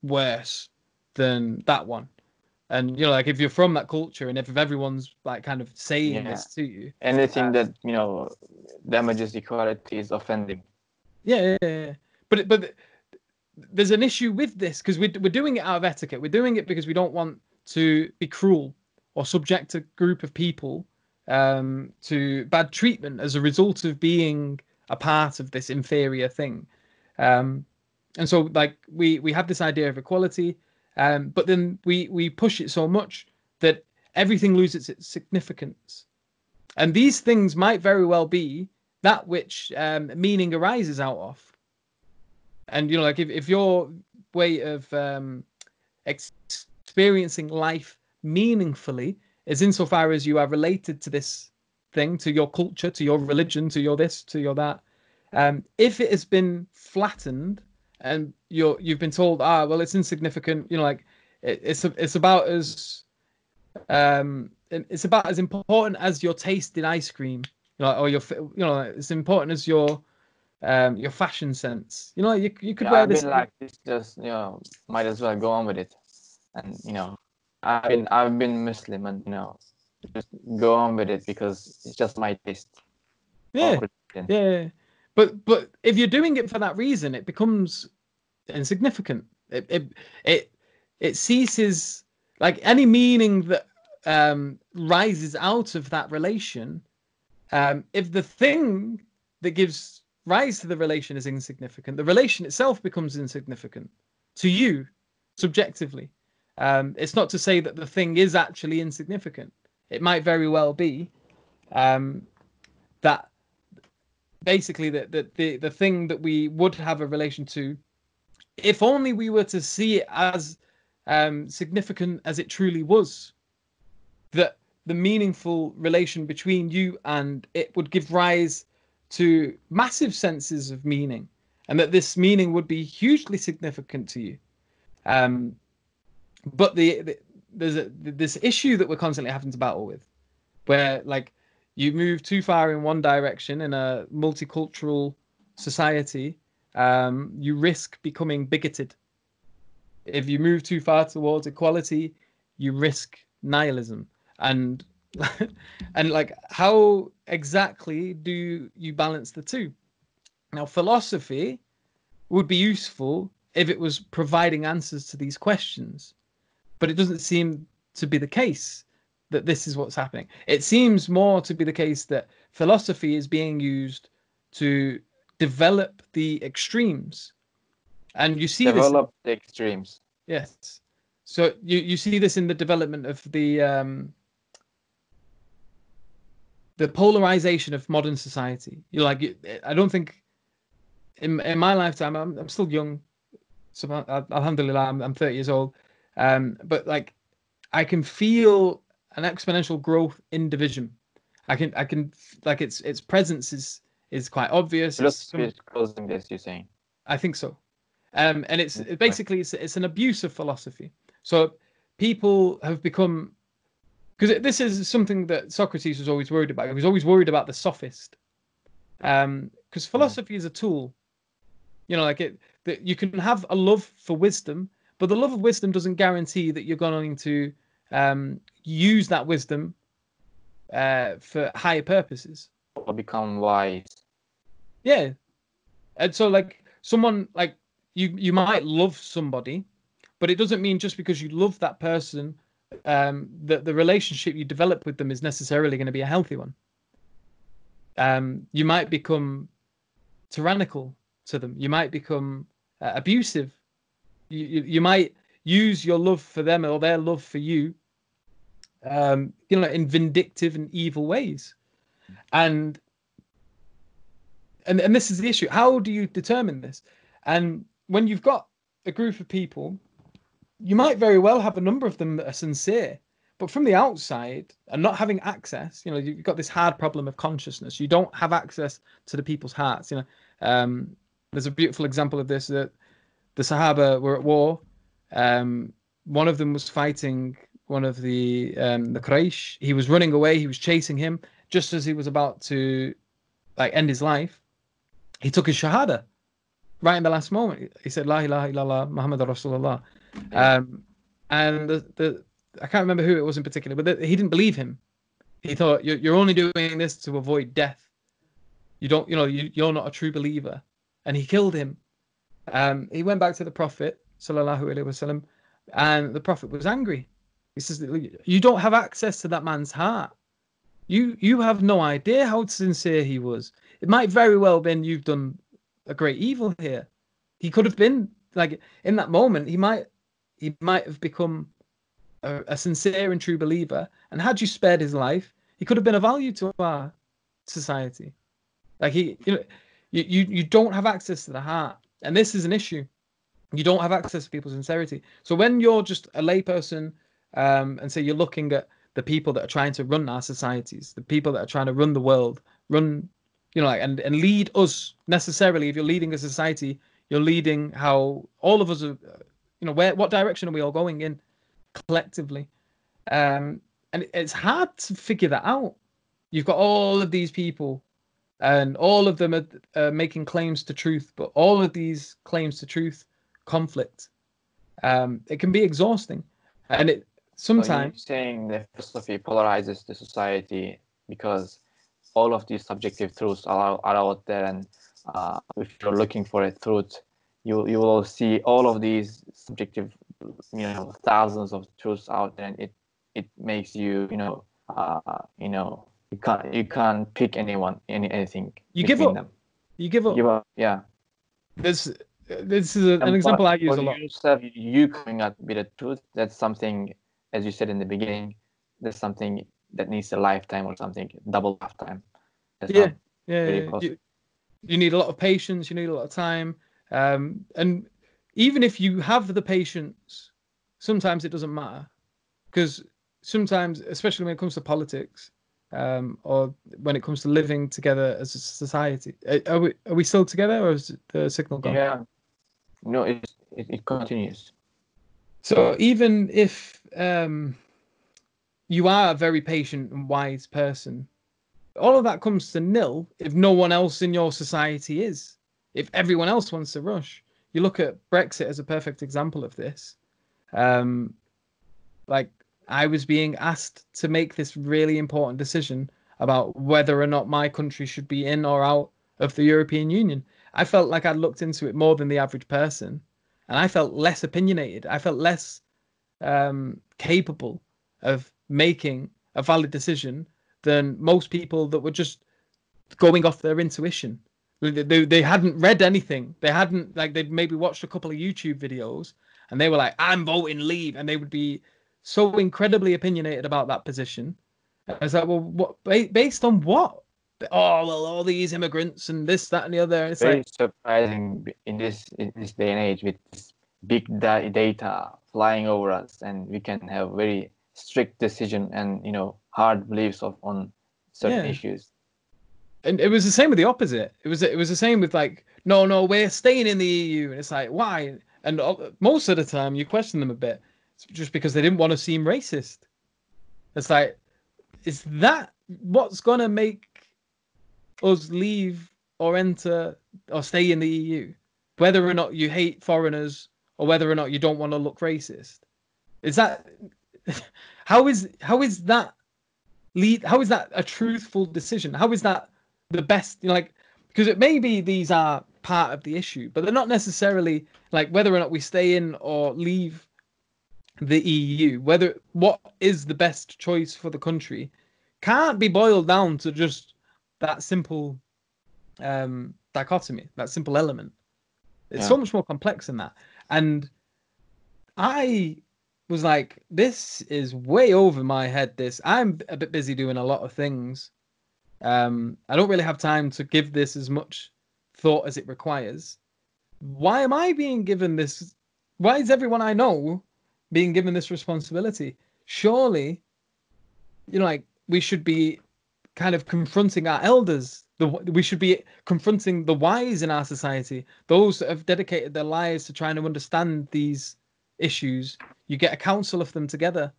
worse than that one, and you know, like if you're from that culture, and if everyone's like kind of saying this to you, anything that you know damages equality is offending. Yeah. But there's an issue with this because we're doing it out of etiquette. We're doing it because we don't want to be cruel or subject a group of people to bad treatment as a result of being a part of this inferior thing. And so like we have this idea of equality, but then we push it so much that everything loses its significance. And these things might very well be that which meaning arises out of. And you know, like if your way of experiencing life meaningfully is insofar as you are related to this thing, to your culture, to your religion, to your this, to your that, if it has been flattened and you've been told, well, it's insignificant, you know, like it's about as it's about as important as your taste in ice cream, you know, or your, you know, it's important as your fashion sense. You know, you could wear I've this. been like this, just you know, might as well go on with it, and you know, I've been Muslim, and you know, just go on with it because it's just my taste. Yeah, yeah. But if you're doing it for that reason, it becomes insignificant. It ceases, like any meaning that rises out of that relation. If the thing that gives rise to the relation is insignificant, the relation itself becomes insignificant to you subjectively. It's not to say that the thing is actually insignificant. It might very well be that basically the thing that we would have a relation to, if only we were to see it as significant as it truly was, that the meaningful relation between you and it would give rise to massive senses of meaning, and that this meaning would be hugely significant to you. But there's this issue that we're constantly having to battle with, where like you move too far in one direction in a multicultural society, you risk becoming bigoted. If you move too far towards equality, you risk nihilism. And and like, how exactly do you balance the two? Now, philosophy would be useful if it was providing answers to these questions, but it doesn't seem to be the case that this is what's happening. It seems more to be the case that philosophy is being used to develop the extremes. And you see this. Develop the extremes. Yes. So you see this in the development of the polarization of modern society. You like, I don't think in my lifetime, I'm still young, so alhamdulillah, I'm 30 years old, but like I can feel an exponential growth in division. I can like its presence is quite obvious. Philosophy is causing this, you're saying? I think so. And it's basically it's an abuse of philosophy. So people have become, because this is something that Socrates was always worried about. He was always worried about the sophist, because philosophy is a tool. You know, like that you can have a love for wisdom, but the love of wisdom doesn't guarantee that you're going to use that wisdom for higher purposes or become wise. Yeah, and so like someone like you might love somebody, but it doesn't mean just because you love that person that the relationship you develop with them is necessarily going to be a healthy one. You might become tyrannical to them. You might become abusive. You might use your love for them or their love for you, in vindictive and evil ways. And this is the issue. How do you determine this? And when you've got a group of people, you might very well have a number of them that are sincere, but from the outside and not having access, you've got this hard problem of consciousness. You don't have access to the people's hearts. There's a beautiful example of this, that the Sahaba were at war. One of them was fighting one of the Quraysh. He was running away. He was chasing him. Just as he was about to end his life, he took his shahada right in the last moment. He said, La ilaha illallah Muhammad Rasulullah. And I can't remember who it was in particular, but he didn't believe him. He thought, you're only doing this to avoid death. You don't, you're not a true believer. And he killed him. He went back to the Prophet sallallahu alaihi wasallam, and the Prophet was angry. He says, you don't have access to that man's heart. You have no idea how sincere he was. It might very well have been you've done a great evil here. He could have been in that moment. He might have become a sincere and true believer. And had you spared his life, he could have been of value to our society. You don't have access to the heart, and this is an issue. You don't have access to people's sincerity. So when you're just a layperson, and say you're looking at the people that are trying to run our societies, the people that are trying to run the world, and lead us necessarily. If you're leading a society, you're leading how all of us are, what direction are we all going in collectively? And it's hard to figure that out. You've got all of these people, and all of them are making claims to truth, but all of these claims to truth conflict. It can be exhausting, and it sometimes. So you're saying that philosophy polarizes the society because all of these subjective truths are out there, and if you're looking for a truth, you will see all of these subjective, thousands of truths out there, and it makes you, you can't pick anything You give between up. them. You give up. Give up, yeah. This this is an And example I for use a lot. yourself, you coming up with a truth, that's something, as you said in the beginning, that's something that needs a lifetime or something, double lifetime. That's Yeah, not yeah, very yeah. possible. You need a lot of patience. You need a lot of time. And even if you have the patience, sometimes it doesn't matter because sometimes, especially when it comes to politics, or when it comes to living together as a society, are we still together, or is the signal gone? Yeah, no, it continues. So even if you are a very patient and wise person, all of that comes to nil if no one else in your society is. If everyone else wants to rush, you look at Brexit as a perfect example of this. Um, like I was being asked to make this really important decision about whether or not my country should be in or out of the European Union. I felt like I'd looked into it more than the average person, and I felt less opinionated. I felt less capable of making a valid decision than most people that were just going off their intuition. They hadn't read anything. They hadn't, like, they'd maybe watched a couple of YouTube videos and they were like, I'm voting leave. And they would be so incredibly opinionated about that position. I was like, well, what, based on what? Oh, well, all these immigrants and this, that, and the other. And it's Very like, surprising in this day and age, with this big data flying over us, and we can have very strict decision and hard beliefs on certain yeah. issues. And it was the same with the opposite. It was the same with like, no, no, we're staying in the EU, and it's like, why? And most of the time, you question them a bit, it's just because they didn't want to seem racist. It's like, is that what's gonna make us leave or enter or stay in the EU? Whether or not you hate foreigners or whether or not you don't want to look racist, is that how is that lead? How is that a truthful decision? How is that the best? Like, because it maybe these are part of the issue, but they're not necessarily like whether or not we stay in or leave the EU. Whether what is the best choice for the country can't be boiled down to just that simple dichotomy, that simple element. It's Yeah, so much more complex than that. And I was like, this is way over my head. This I'm a bit busy doing a lot of things. I don't really have time to give this as much thought as it requires. Why am I being given this? Why is everyone I know being given this responsibility? Surely, like we should be kind of confronting our elders. We should be confronting the wise in our society, those that have dedicated their lives to trying to understand these issues. You get a council of them together,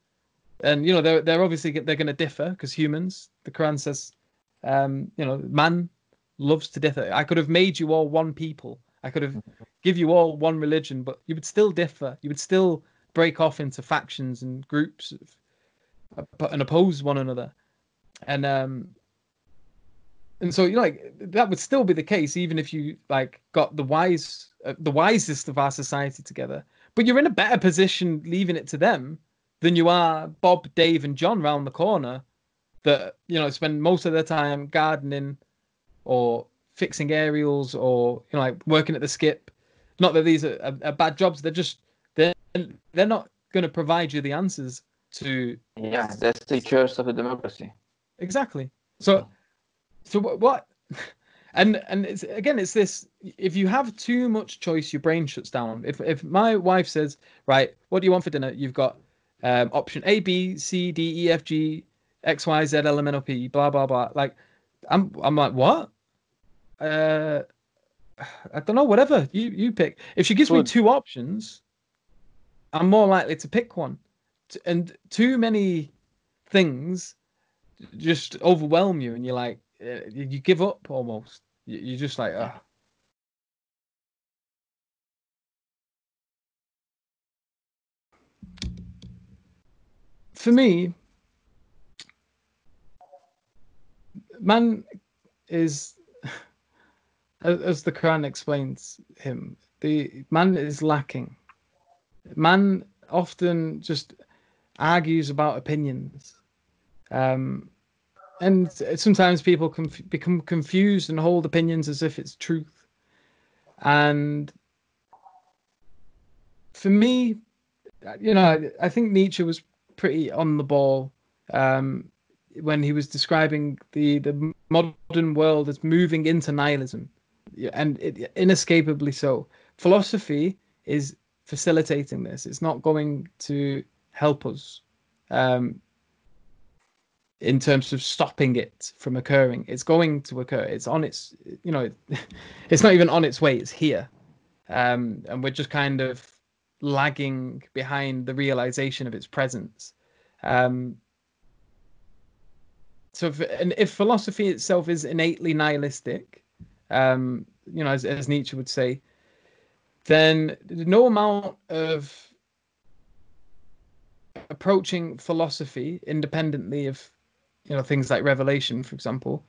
and they're obviously they're going to differ because humans. The Quran says, man loves to differ. I could have made you all one people. I could have give you all one religion, but you would still differ. You would still break off into factions and groups and oppose one another. And so like that would still be the case even if you like got the wisest of our society together. But you're in a better position leaving it to them than you are Bob, Dave, and John round the corner that spend most of their time gardening or fixing aerials or like working at the skip. Not that these are bad jobs. They're not going to provide you the answers to yeah, that's the curse of the democracy. exactly. So what? And it's this. If you have too much choice, your brain shuts down. If my wife says, right, what do you want for dinner? You've got option A, B, C, D, E, F, G, X, Y, Z, L, M, N, O, P, blah blah blah. Like I'm like what? Uh, I don't know. Whatever you pick. If she gives me Food. two options, I'm more likely to pick one. And too many things just overwhelm you, and you're like, you give up almost. You're just like, Yeah. ah. For me, man is, as the Quran explains him, the man is lacking. Man often just argues about opinions. And sometimes people can become confused and hold opinions as if it's truth. And for me, I think Nietzsche was pretty on the ball when he was describing the modern world as moving into nihilism, and inescapably so. Philosophy is facilitating this. It's not going to help us in terms of stopping it from occurring. It's going to occur. It's on its, it's not even on its way. It's here, and we're just kind of lagging behind the realization of its presence. So if philosophy itself is innately nihilistic, as Nietzsche would say, then no amount of approaching philosophy independently of things like revelation, for example,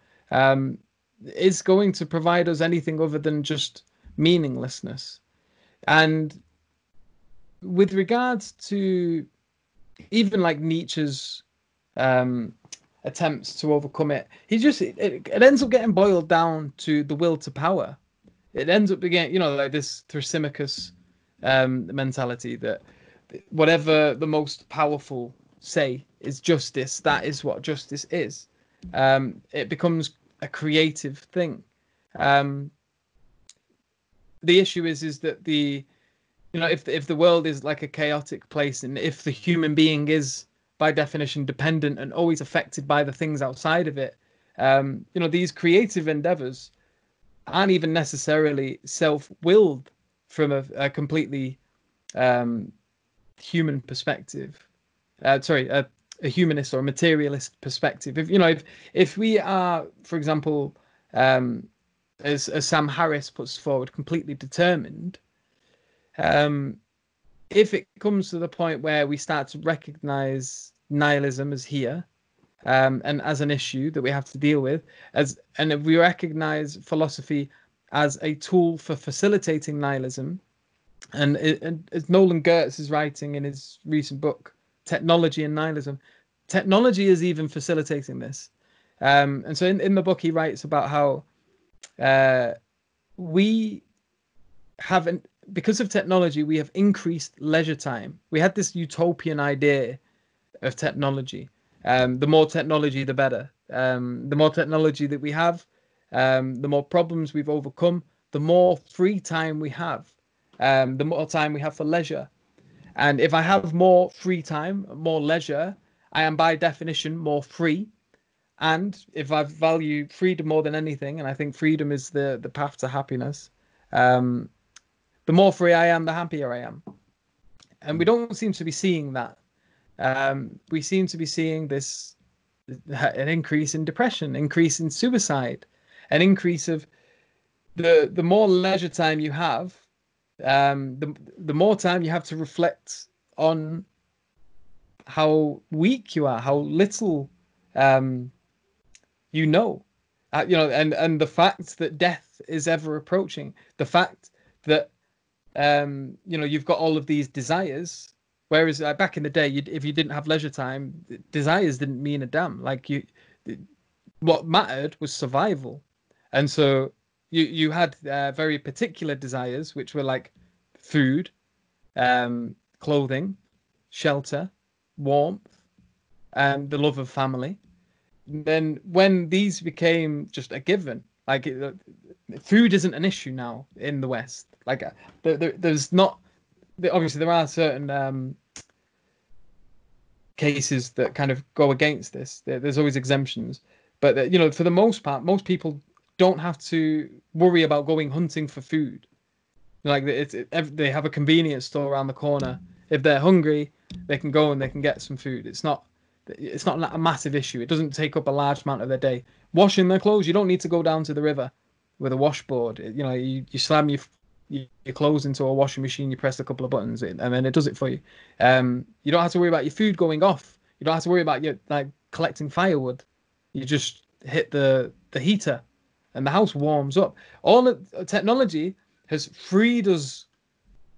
is going to provide us anything other than just meaninglessness. And with regards to even like Nietzsche's attempts to overcome it, it ends up getting boiled down to the will to power. It ends up being, like this Thrasymachus mentality that whatever the most powerful say is justice, that is what justice is. It becomes a creative thing. The issue is that if the world is like a chaotic place, and if the human being is by definition dependent and always affected by the things outside of it, these creative endeavors aren't even necessarily self-willed from a completely human perspective. A humanist or a materialist perspective. If we are, for example, as Sam Harris puts forward, completely determined, if it comes to the point where we start to recognize nihilism as here, and as an issue that we have to deal with, and if we recognize philosophy as a tool for facilitating nihilism, and as Nolan Gertz is writing in his recent book, Technology and Nihilism, technology is even facilitating this. And so in the book, he writes about how we haven't, because of technology, we have increased leisure time. We had this utopian idea of technology. The more technology, the better. The more technology that we have, the more problems we've overcome, the more free time we have, the more time we have for leisure. And if I have more free time, more leisure, I am by definition more free. And if I value freedom more than anything, and I think freedom is the path to happiness, the more free I am, the happier I am. And we don't seem to be seeing that. We seem to be seeing an increase in depression, increase in suicide, an increase of the more leisure time you have, the more time you have to reflect on how weak you are, how little and the fact that death is ever approaching, the fact that you've got all of these desires, whereas back in the day, if you didn't have leisure time, desires didn't mean a damn. What mattered was survival, and so you had very particular desires, which were like food, clothing, shelter, warmth, and the love of family. Then when these became just a given, food isn't an issue now in the West. There's not, obviously there are certain cases that kind of go against this. There's always exemptions, but for the most part, most people don't have to worry about going hunting for food. They have a convenience store around the corner. If they're hungry, they can go and they can get some food. It's not a massive issue. It doesn't take up a large amount of their day. Washing their clothes, you don't need to go down to the river with a washboard. You slam your clothes into a washing machine, you press a couple of buttons, and then it does it for you. You don't have to worry about your food going off. You don't have to worry about your collecting firewood. You just hit the heater, and the house warms up. All the technology has freed us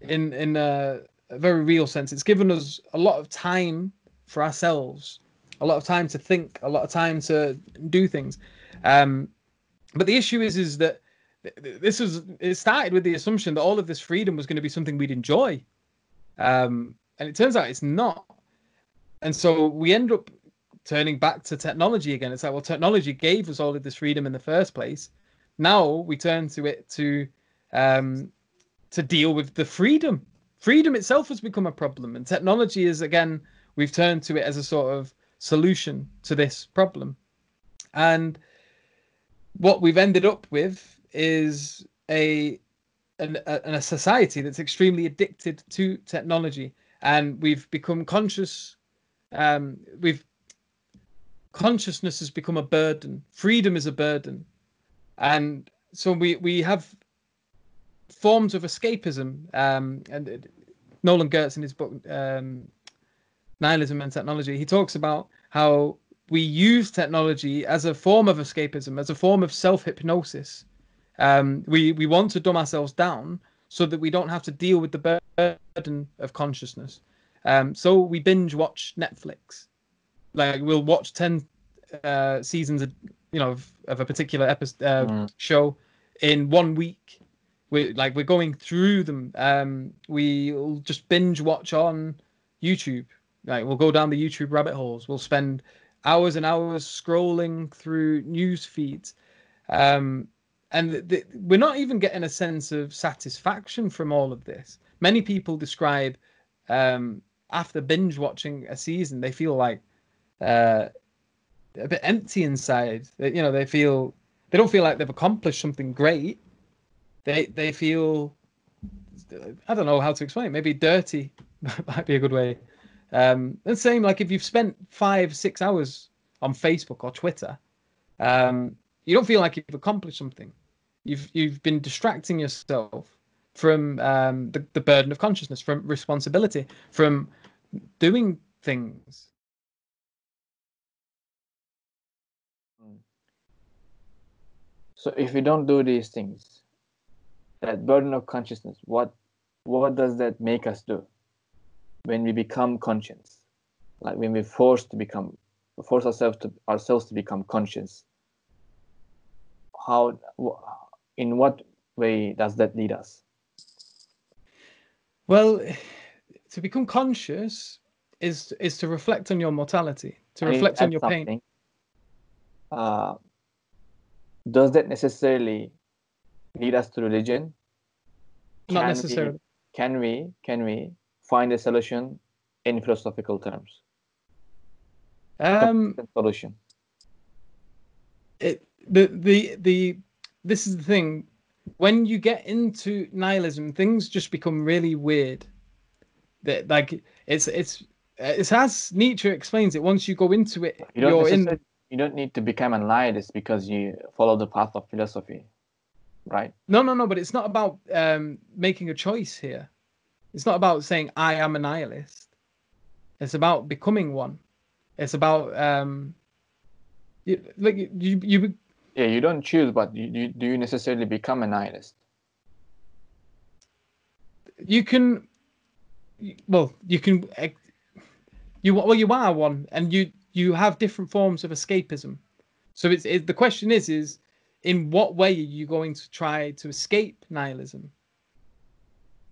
in a very real sense. It's given us a lot of time for ourselves, a lot of time to think, a lot of time to do things. But the issue is that it started with the assumption that all of this freedom was going to be something we'd enjoy, and it turns out it's not. And so we end up turning back to technology again. It's like, well, technology gave us all of this freedom in the first place. Now we turn to it to deal with the freedom. Freedom itself has become a problem, and technology is, again, we've turned to it as a sort of solution to this problem. And what we've ended up with is a society that's extremely addicted to technology, and we've become conscious. We've Consciousness has become a burden. Freedom is a burden, and so we have forms of escapism. And Nolan Gertz, in his book Nihilism and Technology, he talks about how we use technology as a form of escapism, as a form of self-hypnosis. We want to dumb ourselves down so that we don't have to deal with the burden of consciousness. So we binge watch Netflix. Like, we'll watch 10 seasons of a particular episode show in 1 week. We're going through them. We'll just binge watch on YouTube. Like, we'll go down the YouTube rabbit holes. We'll spend hours and hours scrolling through news feeds. And we're not even getting a sense of satisfaction from all of this. Many people describe, after binge watching a season, they feel like a bit empty inside. They don't feel like they've accomplished something great. They feel, I don't know how to explain it. Maybe dirty might be a good way. And same, like, if you've spent 5-6 hours on Facebook or Twitter, you don't feel like you've accomplished something. You've been distracting yourself from the burden of consciousness, from responsibility, from doing things. So if we don't do these things, that burden of consciousness, what does that make us do when we become conscious? Like, when we force ourselves to become conscious, in what way does that lead us? Well, to become conscious is to reflect on your mortality, to reflect on your pain. Does that necessarily lead us to religion? Not necessarily. Can we find a solution in philosophical terms? Solution. This is the thing. When you get into nihilism, things just become really weird. That, like, it's as Nietzsche explains it. Once you go into it, you don't need to become a nihilist because you follow the path of philosophy, right? No. But it's not about making a choice here. It's not about saying I am a nihilist. It's about becoming one. It's about you. Yeah, you don't choose, but do you necessarily become a nihilist? You can. Well, you can. You are one, and you have different forms of escapism. So the question is in what way are you going to try to escape nihilism?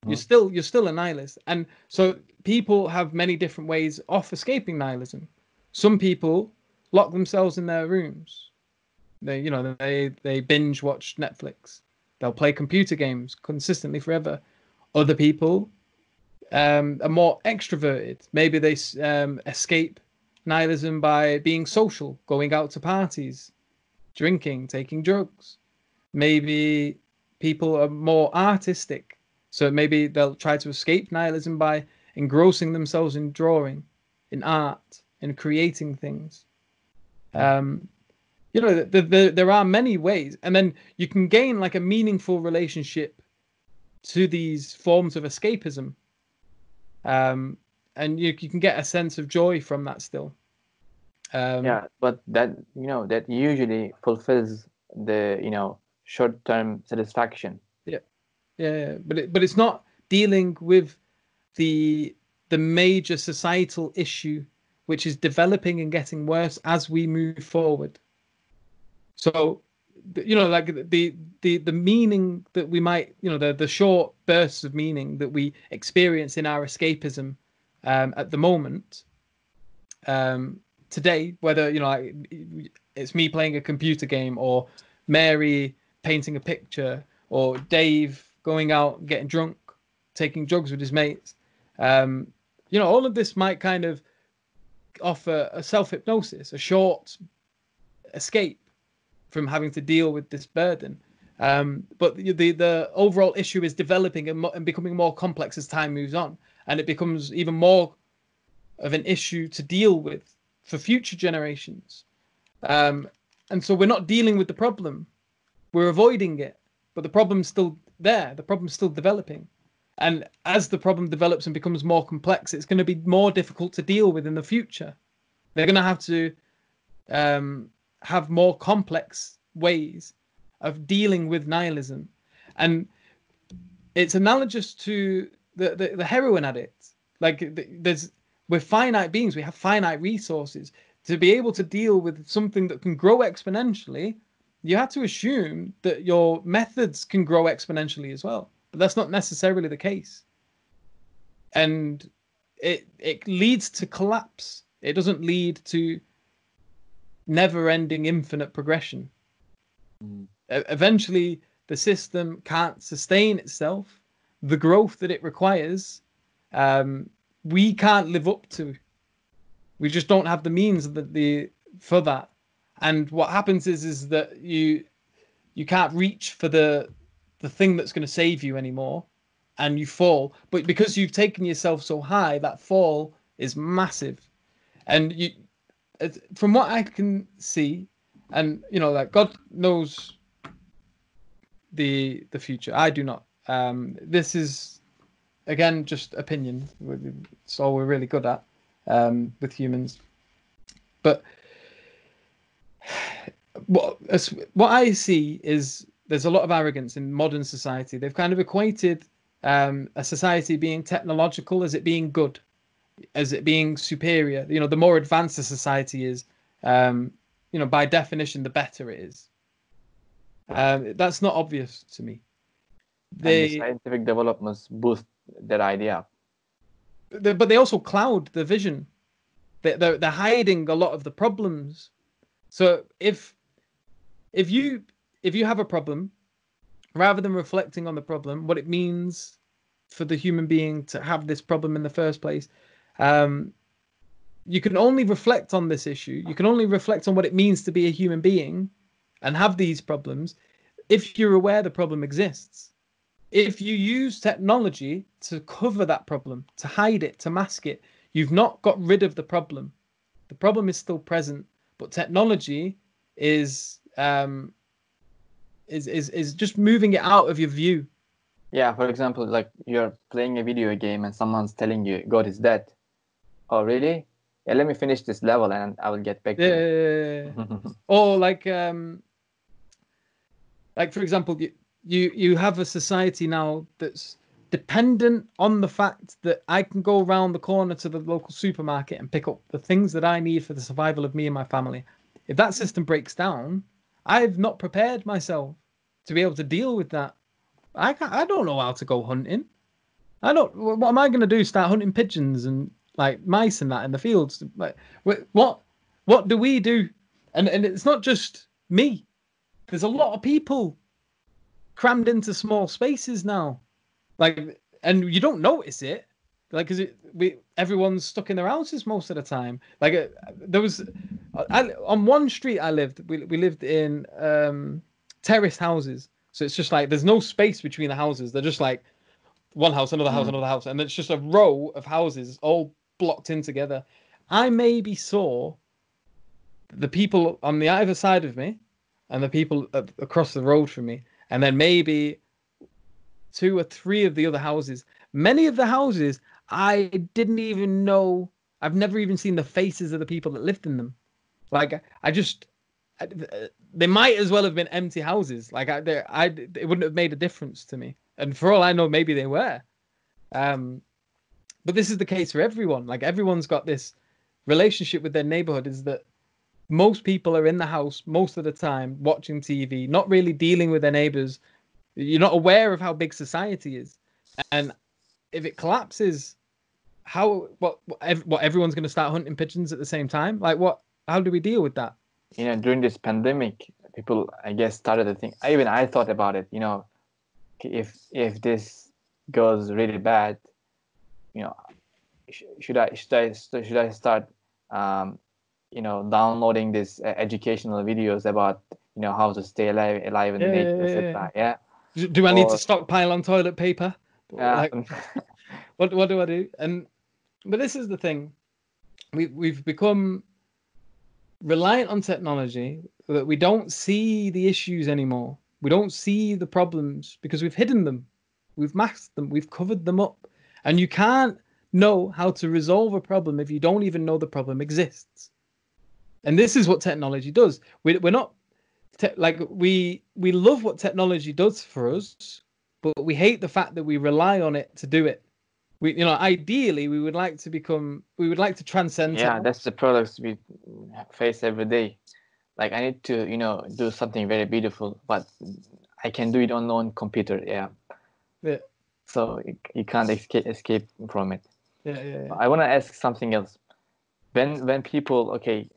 You're still a nihilist, and so people have many different ways of escaping nihilism. Some people lock themselves in their rooms. They binge watch Netflix. They'll play computer games consistently forever. Other people are more extroverted. Maybe they escape nihilism by being social, going out to parties, drinking, taking drugs. Maybe people are more artistic. So maybe they'll try to escape nihilism by engrossing themselves in drawing, in art, in creating things. There are many ways, and then you can gain like a meaningful relationship to these forms of escapism, and you can get a sense of joy from that still. Yeah, but that usually fulfills the short-term satisfaction. Yeah. Yeah, but it's not dealing with the major societal issue, which is developing and getting worse as we move forward. So, like the meaning that we might, the short bursts of meaning that we experience in our escapism at the moment, today, whether like it's me playing a computer game, or Mary painting a picture, or Dave going out getting drunk, taking drugs with his mates. All of this might kind of offer a self-hypnosis, a short escape from having to deal with this burden. But the overall issue is developing and becoming more complex as time moves on, and it becomes even more of an issue to deal with for future generations. And so we're not dealing with the problem, we're avoiding it, but the problem's still there, the problem's still developing. And as the problem develops and becomes more complex, it's going to be more difficult to deal with in the future. They're going to have to have more complex ways of dealing with nihilism. And it's analogous to the heroin addict. Like, we're finite beings, we have finite resources. To be able to deal with something that can grow exponentially, you have to assume that your methods can grow exponentially as well. But that's not necessarily the case. And it leads to collapse. It doesn't lead to never-ending infinite progression. Eventually, the system can't sustain itself. The growth that it requires, we can't live up to. We just don't have the means for that. And what happens is that you can't reach for the thing that's going to save you anymore, and you fall. But because you've taken yourself so high, that fall is massive. And from what I can see, and like God knows the future, I do not. This is again just opinion. It's all we're really good at with humans. But what I see is there's a lot of arrogance in modern society. They've kind of equated a society being technological as it being good, as it being superior. The more advanced a society is, by definition, the better it is. That's not obvious to me. And the scientific developments boost that idea. But they also cloud the vision. They're hiding a lot of the problems. So if you have a problem, rather than reflecting on the problem, what it means for the human being to have this problem in the first place, you can only reflect on this issue. You can only reflect on what it means to be a human being and have these problems if you're aware the problem exists. If you use technology to cover that problem, to hide it, to mask it, you've not got rid of the problem. The problem is still present, but technology is just moving it out of your view. Yeah, for example, like you're playing a video game and someone's telling you God is dead. Oh, really? Yeah, let me finish this level and I will get back to it. Or like for example, you have a society now that's dependent on the fact that I can go around the corner to the local supermarket and pick up the things that I need for the survival of me and my family. If that system breaks down, I've not prepared myself to be able to deal with that. I don't know how to go hunting. What am I going to do? Start hunting pigeons and like mice and that in the fields? Like, what do we do? And it's not just me. There's a lot of people crammed into small spaces now. Like, and you don't notice it, like, because everyone's stuck in their houses most of the time. Like, there was, on one street I lived, we lived in terraced houses, so it's just like there's no space between the houses. They're just like one house, another house, another house, and it's just a row of houses all blocked in together. I maybe saw the people on the either side of me, and the people across the road from me, and then maybe 2 or 3 of the other houses. Many of the houses I didn't even know. I've never even seen the faces of the people that lived in them. Like, they might as well have been empty houses. Like, it wouldn't have made a difference to me. And for all I know, maybe they were. But this is the case for everyone. Like everyone's got this relationship with their neighborhood is that most people are in the house most of the time watching TV, not really dealing with their neighbors. You're not aware of how big society is. And if it collapses, what everyone's going to start hunting pigeons at the same time? Like how do we deal with that? During this pandemic, people, I guess, started to think, even I thought about it, if this goes really bad, should I start downloading these educational videos about how to stay alive in nature, etc. Yeah. Do I need to Or stockpile on toilet paper? yeah. Like, what do I do? But this is the thing. We've become reliant on technology that we don't see the issues anymore. We don't see the problems because we've hidden them. We've masked them. We've covered them up. And you can't know how to resolve a problem if you don't even know the problem exists. And this is what technology does. We're not we love what technology does for us, but we hate the fact that we rely on it to do it. Ideally, we would like to transcend. Yeah, that's the products we face every day. Like I need to, do something very beautiful, but I can do it on computer. Yeah. Yeah. So you can't escape from it. Yeah. I want to ask something else. When people, okay,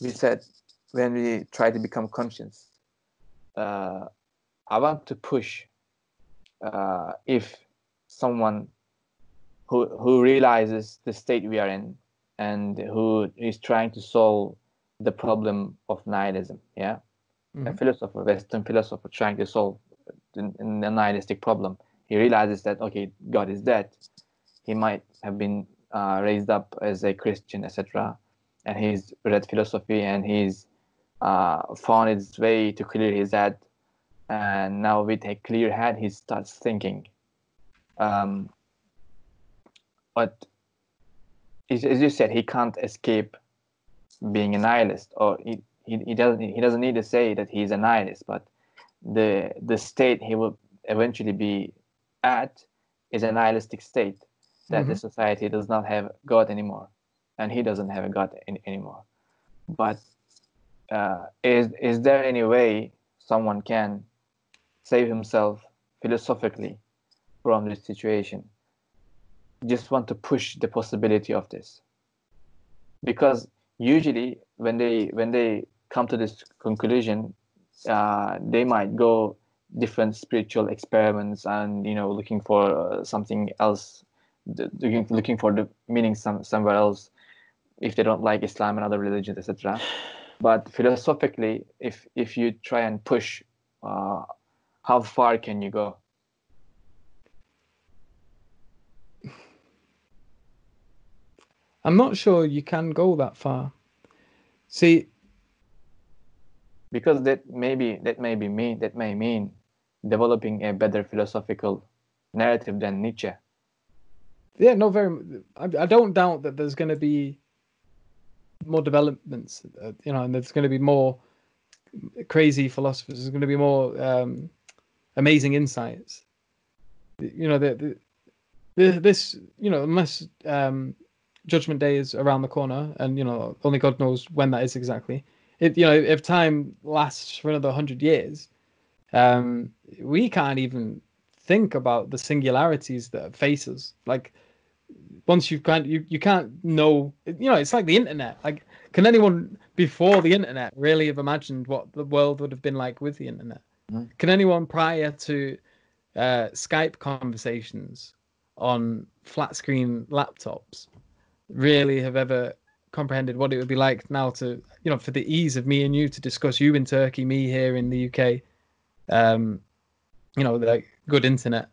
we said when we try to become conscious, I want to push if someone who realizes the state we are in and who is trying to solve the problem of nihilism, yeah, a Western philosopher trying to solve the nihilistic problem. He realizes that, okay, God is dead. He might have been raised up as a Christian, etc., and he's read philosophy and he's found his way to clear his head. And now with a clear head, he starts thinking. But as you said, he can't escape being a nihilist, or he doesn't need to say that he's a nihilist, but the state he will eventually be at is a nihilistic state, that the society does not have God anymore, and he doesn't have a God anymore. But is there any way someone can save himself philosophically from this situation? Just want to push the possibility of this, because usually when they come to this conclusion, they might go different spiritual experiments and looking for something else, looking for the meaning somewhere else, if they don't like Islam and other religions, etc. But philosophically, if you try and push, how far can you go? I'm not sure you can go that far. See, because that may mean developing a better philosophical narrative than Nietzsche. Yeah, no, I don't doubt that there's going to be more developments, and there's going to be more crazy philosophers. There's going to be more amazing insights. This, unless Judgment Day is around the corner, and only God knows when that is exactly. If time lasts for another 100 years, we can't even think about the singularities that face us. Like once you can't know. It's like the internet. Like, can anyone before the internet really have imagined what the world would have been like with the internet? Can anyone prior to Skype conversations on flat screen laptops really have ever comprehended what it would be like now to, for the ease of me and you to discuss, you in Turkey, me here in the UK, like good internet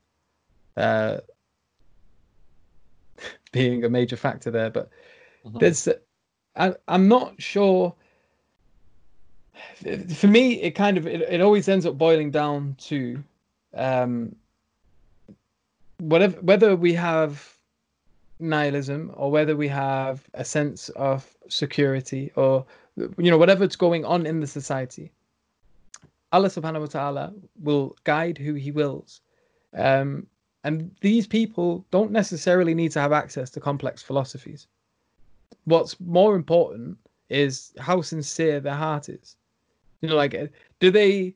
being a major factor there. But I'm not sure. For me, it always ends up boiling down to whether we have nihilism or whether we have a sense of security, or whatever's going on in the society. Allah subhanahu wa ta'ala will guide who he wills, And these people don't necessarily need to have access to complex philosophies. What's more important is how sincere their heart is. You know, like, do they,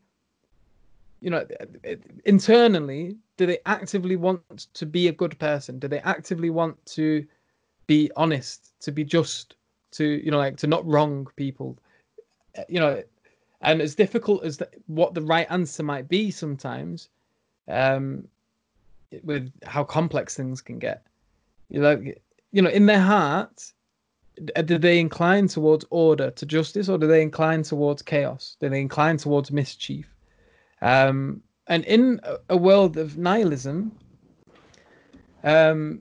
you know, internally, do they actively want to be a good person? Do they actively want to be honest, to be just, to, you know, like, to not wrong people? You know, and as difficult as what the right answer might be sometimes, with how complex things can get, in their heart, do they incline towards order, to justice, or do they incline towards chaos? Do they incline towards mischief? And in a world of nihilism, um,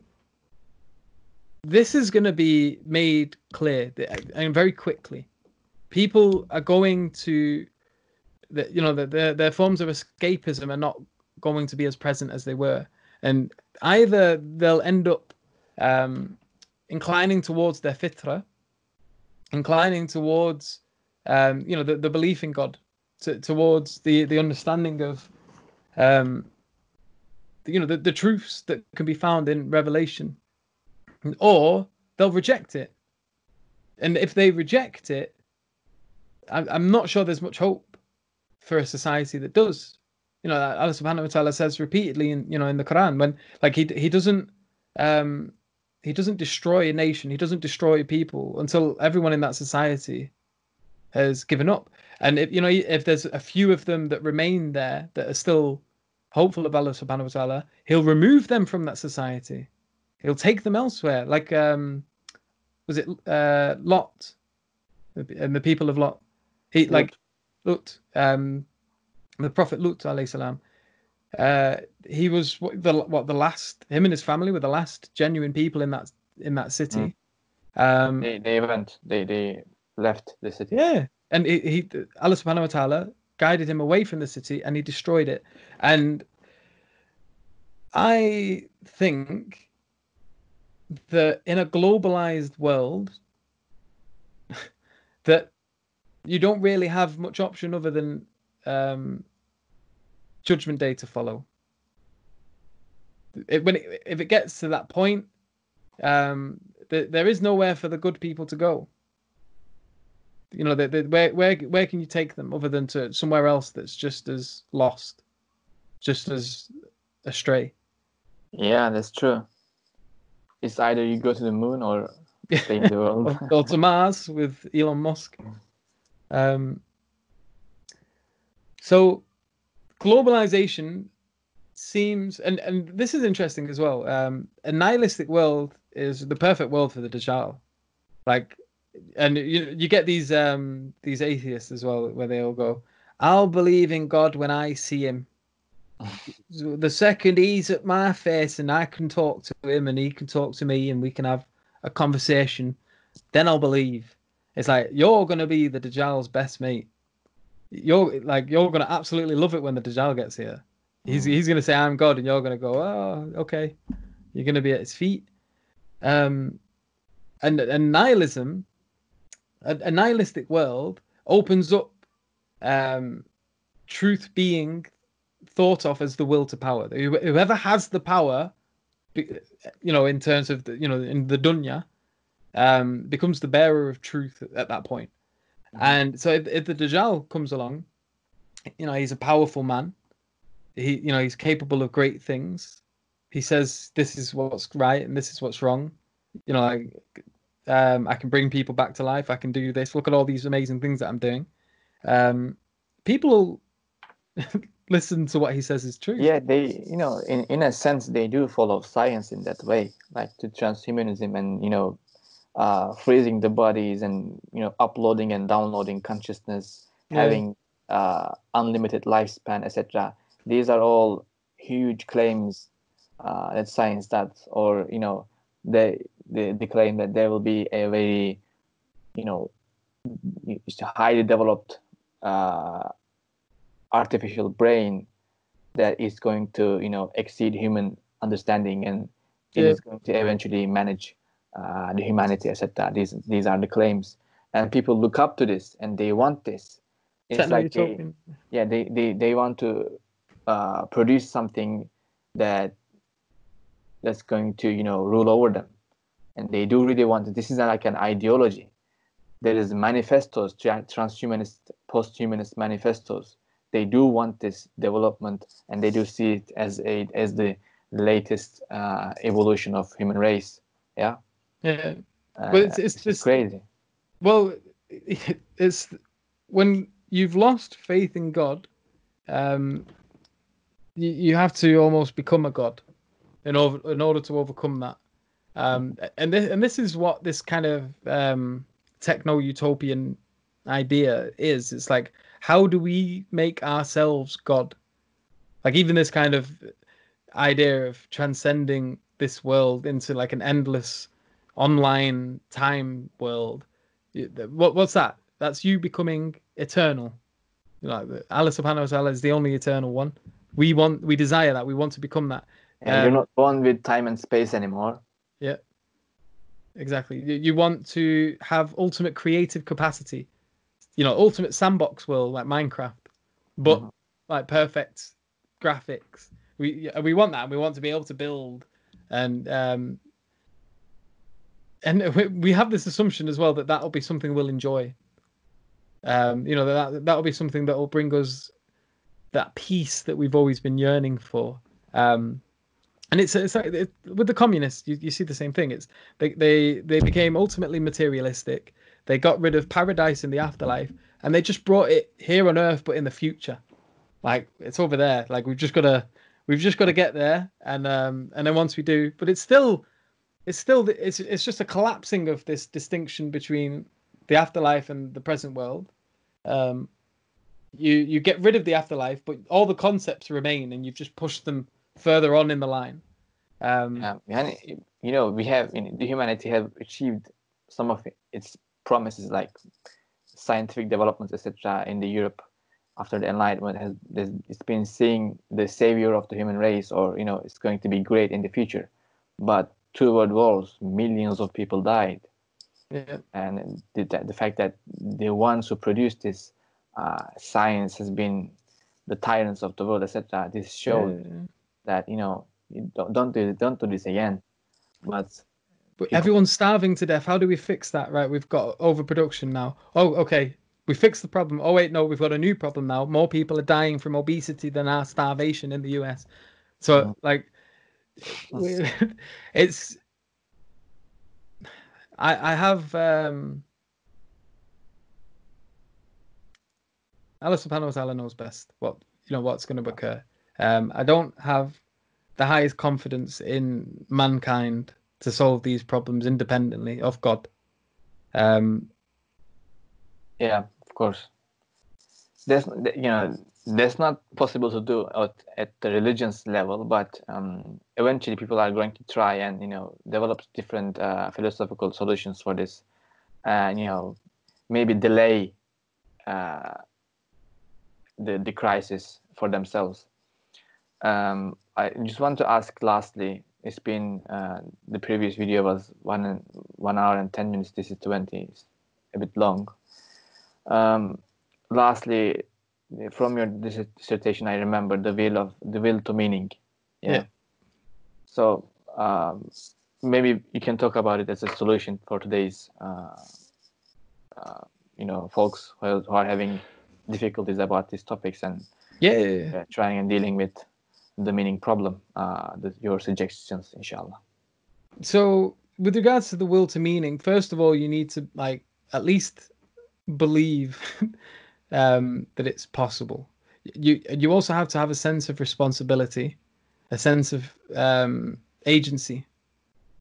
this is going to be made clear and very quickly. People are going to, their forms of escapism are not going to be as present as they were, and either they'll end up inclining towards their fitra, inclining towards the belief in God, towards the understanding of the truths that can be found in Revelation, or they'll reject it. And if they reject it, I'm not sure there's much hope for a society that does. Allah subhanahu wa ta'ala says repeatedly in the Quran, when, like, he doesn't destroy a nation, he doesn't destroy people until everyone in that society has given up. And if there's a few of them that remain there that are still hopeful of Allah subhanahu wa ta'ala, he'll remove them from that society. He'll take them elsewhere. Like, was it Lot and the people of Lot? Lut, the Prophet Lut alayhi salam. He was the last. Him and his family were the last genuine people in that city. They left the city. Yeah, and Allah subhanahu wa ta'ala guided him away from the city, and he destroyed it. And I think that in a globalized world, that you don't really have much option other than Judgment Day to follow. If it gets to that point, there is nowhere for the good people to go. Where can you take them other than to somewhere else that's just as lost, just as astray? Yeah, that's true. It's either you go to the moon or stay in the world. or to Mars with Elon Musk. So globalization seems, and this is interesting as well. A nihilistic world is the perfect world for the Dajjal. Like, and you get these atheists as well, where they all go, "I'll believe in God when I see him. The second he's at my face and I can talk to him and he can talk to me and we can have a conversation, then I'll believe." It's like, you're gonna be the Dajjal's best mate. You're gonna absolutely love it when the Dajjal gets here. He's gonna say, "I'm God," and you're gonna go, "Oh, okay." You're gonna be at his feet. And nihilism, a nihilistic world, opens up truth being thought of as the will to power. Whoever has the power, in terms of in the dunya, becomes the bearer of truth at that point. And so if the Dajjal comes along, he's a powerful man. He's capable of great things. He says this is what's right and this is what's wrong. I can bring people back to life. I can do this. Look at all these amazing things that I'm doing. People will listen to what he says is true. Yeah, they, in a sense, they do follow science in that way, like to transhumanism and, freezing the bodies and, uploading and downloading consciousness, having unlimited lifespan, etc. These are all huge claims that science does, or, they claim that there will be a very, highly developed artificial brain that is going to exceed human understanding, and it is going to eventually manage the humanity, etc. These are the claims, and people look up to this and they want this. It's like they want to produce something that that's going to, rule over them. And they do really want it. This is not like an ideology. There is manifestos, transhumanist, post-humanist manifestos. They do want this development, and they do see it as the latest evolution of human race. Yeah. Yeah. But it's just crazy. Well, it's when you've lost faith in God, you have to almost become a god in order to overcome that. And this is what this kind of techno-utopian idea is. It's like, how do we make ourselves God? Like, even this kind of idea of transcending this world into like an endless online time world. What's that? That's you becoming eternal. Like Allah subhanahu wa ta'ala is the only eternal one. We desire that. We want to become that. Yeah, you're not born with time and space anymore. Yeah, exactly. You want to have ultimate creative capacity. Ultimate sandbox world like Minecraft, but like perfect graphics. We want that. We want to be able to build, and we have this assumption as well that that'll be something we'll enjoy. That'll be something that will bring us that peace that we've always been yearning for. And it's like with the communists, you see the same thing. It's they became ultimately materialistic. They got rid of paradise in the afterlife, and they just brought it here on Earth, but in the future. Like, it's over there. Like, we've just got to get there, and then once we do, but it's just a collapsing of this distinction between the afterlife and the present world. You get rid of the afterlife, but all the concepts remain, and you've just pushed them further on in the line. And the humanity have achieved some of its promises, like scientific developments, etc. in the Europe after the Enlightenment it's been seeing the savior of the human race, or it's going to be great in the future. But 2 world wars, millions of people died. Yeah. And the fact that the ones who produced this science has been the tyrants of the world, etc. This shows that don't do this again. But everyone's starving to death. How do we fix that? Right, we've got overproduction now. Oh, okay, we fixed the problem. Oh wait, no, we've got a new problem now. More people are dying from obesity than our starvation in the US. So like, it's. I have Allah subhanahu wa ta'ala knows best what's going to occur. I don't have the highest confidence in mankind to solve these problems independently of God. Yeah, of course. That's not possible to do at the religion's level, but eventually people are going to try and develop different philosophical solutions for this, and maybe delay the crisis for themselves. I just want to ask lastly, it's been the previous video was 1 hour and 10 minutes. This is 20. It's a bit long. Lastly, from your dissertation, I remember the will to meaning. Yeah. So maybe you can talk about it as a solution for today's folks who are having difficulties about these topics and trying and dealing with the meaning problem. Your suggestions, inshallah. So with regards to the will to meaning, first of all, you need to at least believe that it's possible. You also have to have a sense of responsibility, a sense of agency.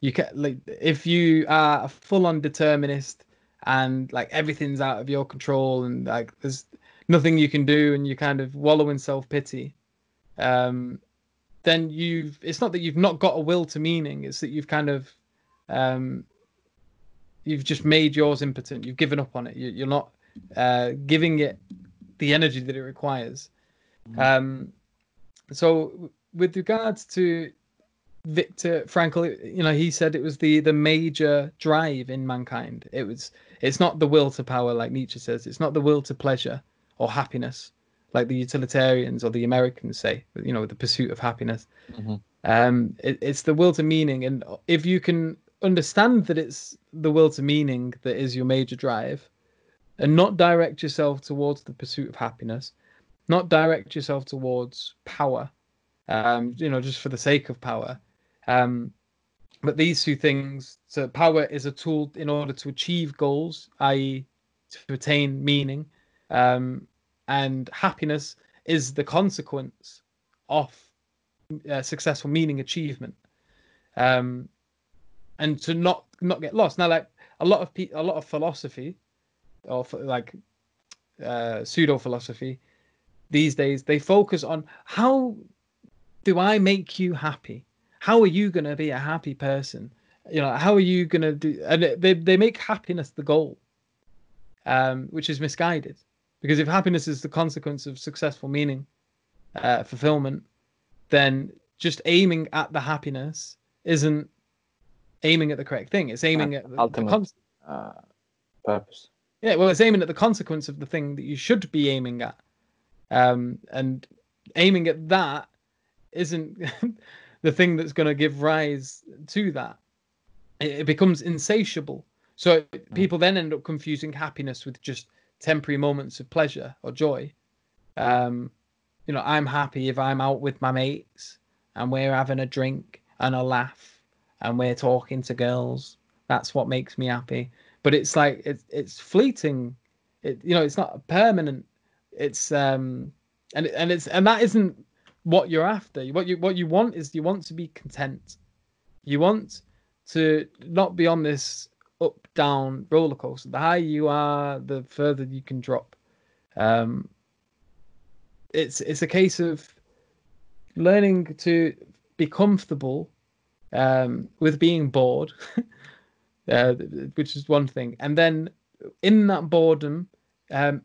You can if you are a full-on determinist and everything's out of your control and there's nothing you can do and you kind of wallow in self-pity, then it's not that you've not got a will to meaning, it's that you've kind of you've just made yours impotent. You've given up on it. You're not giving it the energy that it requires. So with regards to Viktor Frankl, he said it was the major drive in mankind. It's not the will to power, like Nietzsche says. It's not the will to pleasure or happiness like the utilitarians or the Americans say, you know, the pursuit of happiness. Mm-hmm. It's the will to meaning, and if you can understand that it's the will to meaning that is your major drive, and not direct yourself towards the pursuit of happiness, not direct yourself towards power, you know, just for the sake of power. But these two things, so power is a tool in order to achieve goals, i.e., to attain meaning, and happiness is the consequence of successful meaning achievement. And to not get lost. Now, like a lot of philosophy, or like pseudo philosophy these days, they focus on how do I make you happy? How are you going to be a happy person? You know, how are you going to do? And they make happiness the goal, which is misguided. Because if happiness is the consequence of successful meaning, fulfillment, then just aiming at the happiness isn't aiming at the correct thing. It's aiming at ultimate purpose. Yeah, well, it's aiming at the consequence of the thing that you should be aiming at. And aiming at that isn't the thing that's going to give rise to that. It becomes insatiable. So people then end up confusing happiness with just temporary moments of pleasure or joy. You know, I'm happy if I'm out with my mates and we're having a drink and a laugh and we're talking to girls. That's what makes me happy. But it's like it's fleeting. You know, it's not permanent. It's and that isn't what you're after. What you want is you want to be content. You want to not be on this up down roller coaster. The higher you are, the further you can drop. It's a case of learning to be comfortable with being bored, which is one thing, and then in that boredom,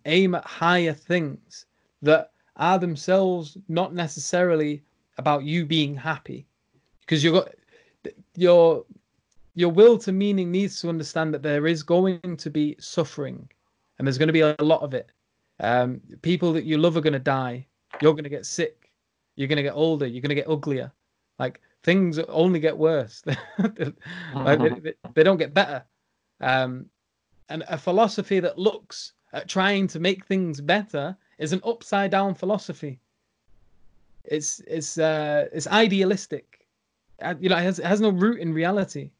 aim at higher things that are themselves not necessarily about you being happy, because your will to meaning needs to understand that there is going to be suffering, and there's going to be a lot of it. People that you love are going to die. You're going to get sick. You're going to get older. You're going to get uglier. Like, things only get worse. Like, they don't get better. And a philosophy that looks at trying to make things better is an upside down philosophy. It's idealistic. You know, it has no root in reality.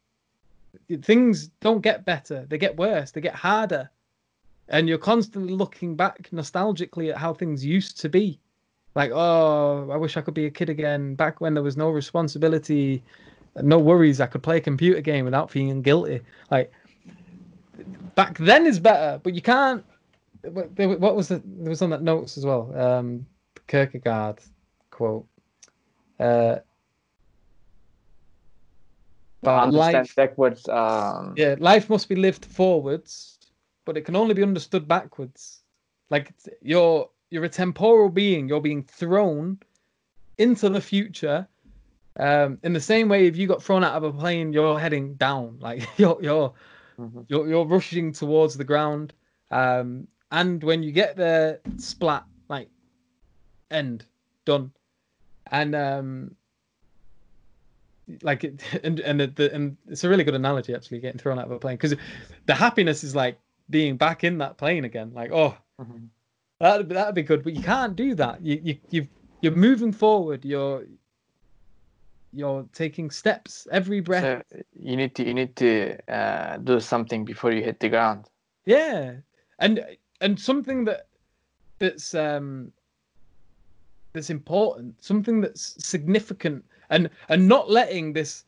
Things don't get better. They get worse. They get harder. And you're constantly looking back nostalgically at how things used to be. Like, oh, I wish I could be a kid again, back when there was no responsibility, no worries. I could play a computer game without feeling guilty. Like, back then is better, but you can't. What was it? There was on that notes as well. Kierkegaard quote. But Understand life backwards. Yeah, life must be lived forwards, but it can only be understood backwards. Like, you're a temporal being. You're being thrown into the future. In the same way, if you got thrown out of a plane, you're heading down. Like, you're rushing towards the ground. And when you get there, splat, like, end, done. And like, and it's a really good analogy, actually, getting thrown out of a plane, because the happiness is like being back in that plane again. Like, oh, that'd be good, but you can't do that. You're moving forward. You're taking steps every breath. So you need to do something before you hit the ground. Yeah, and something that's important, something that's significant, and not letting this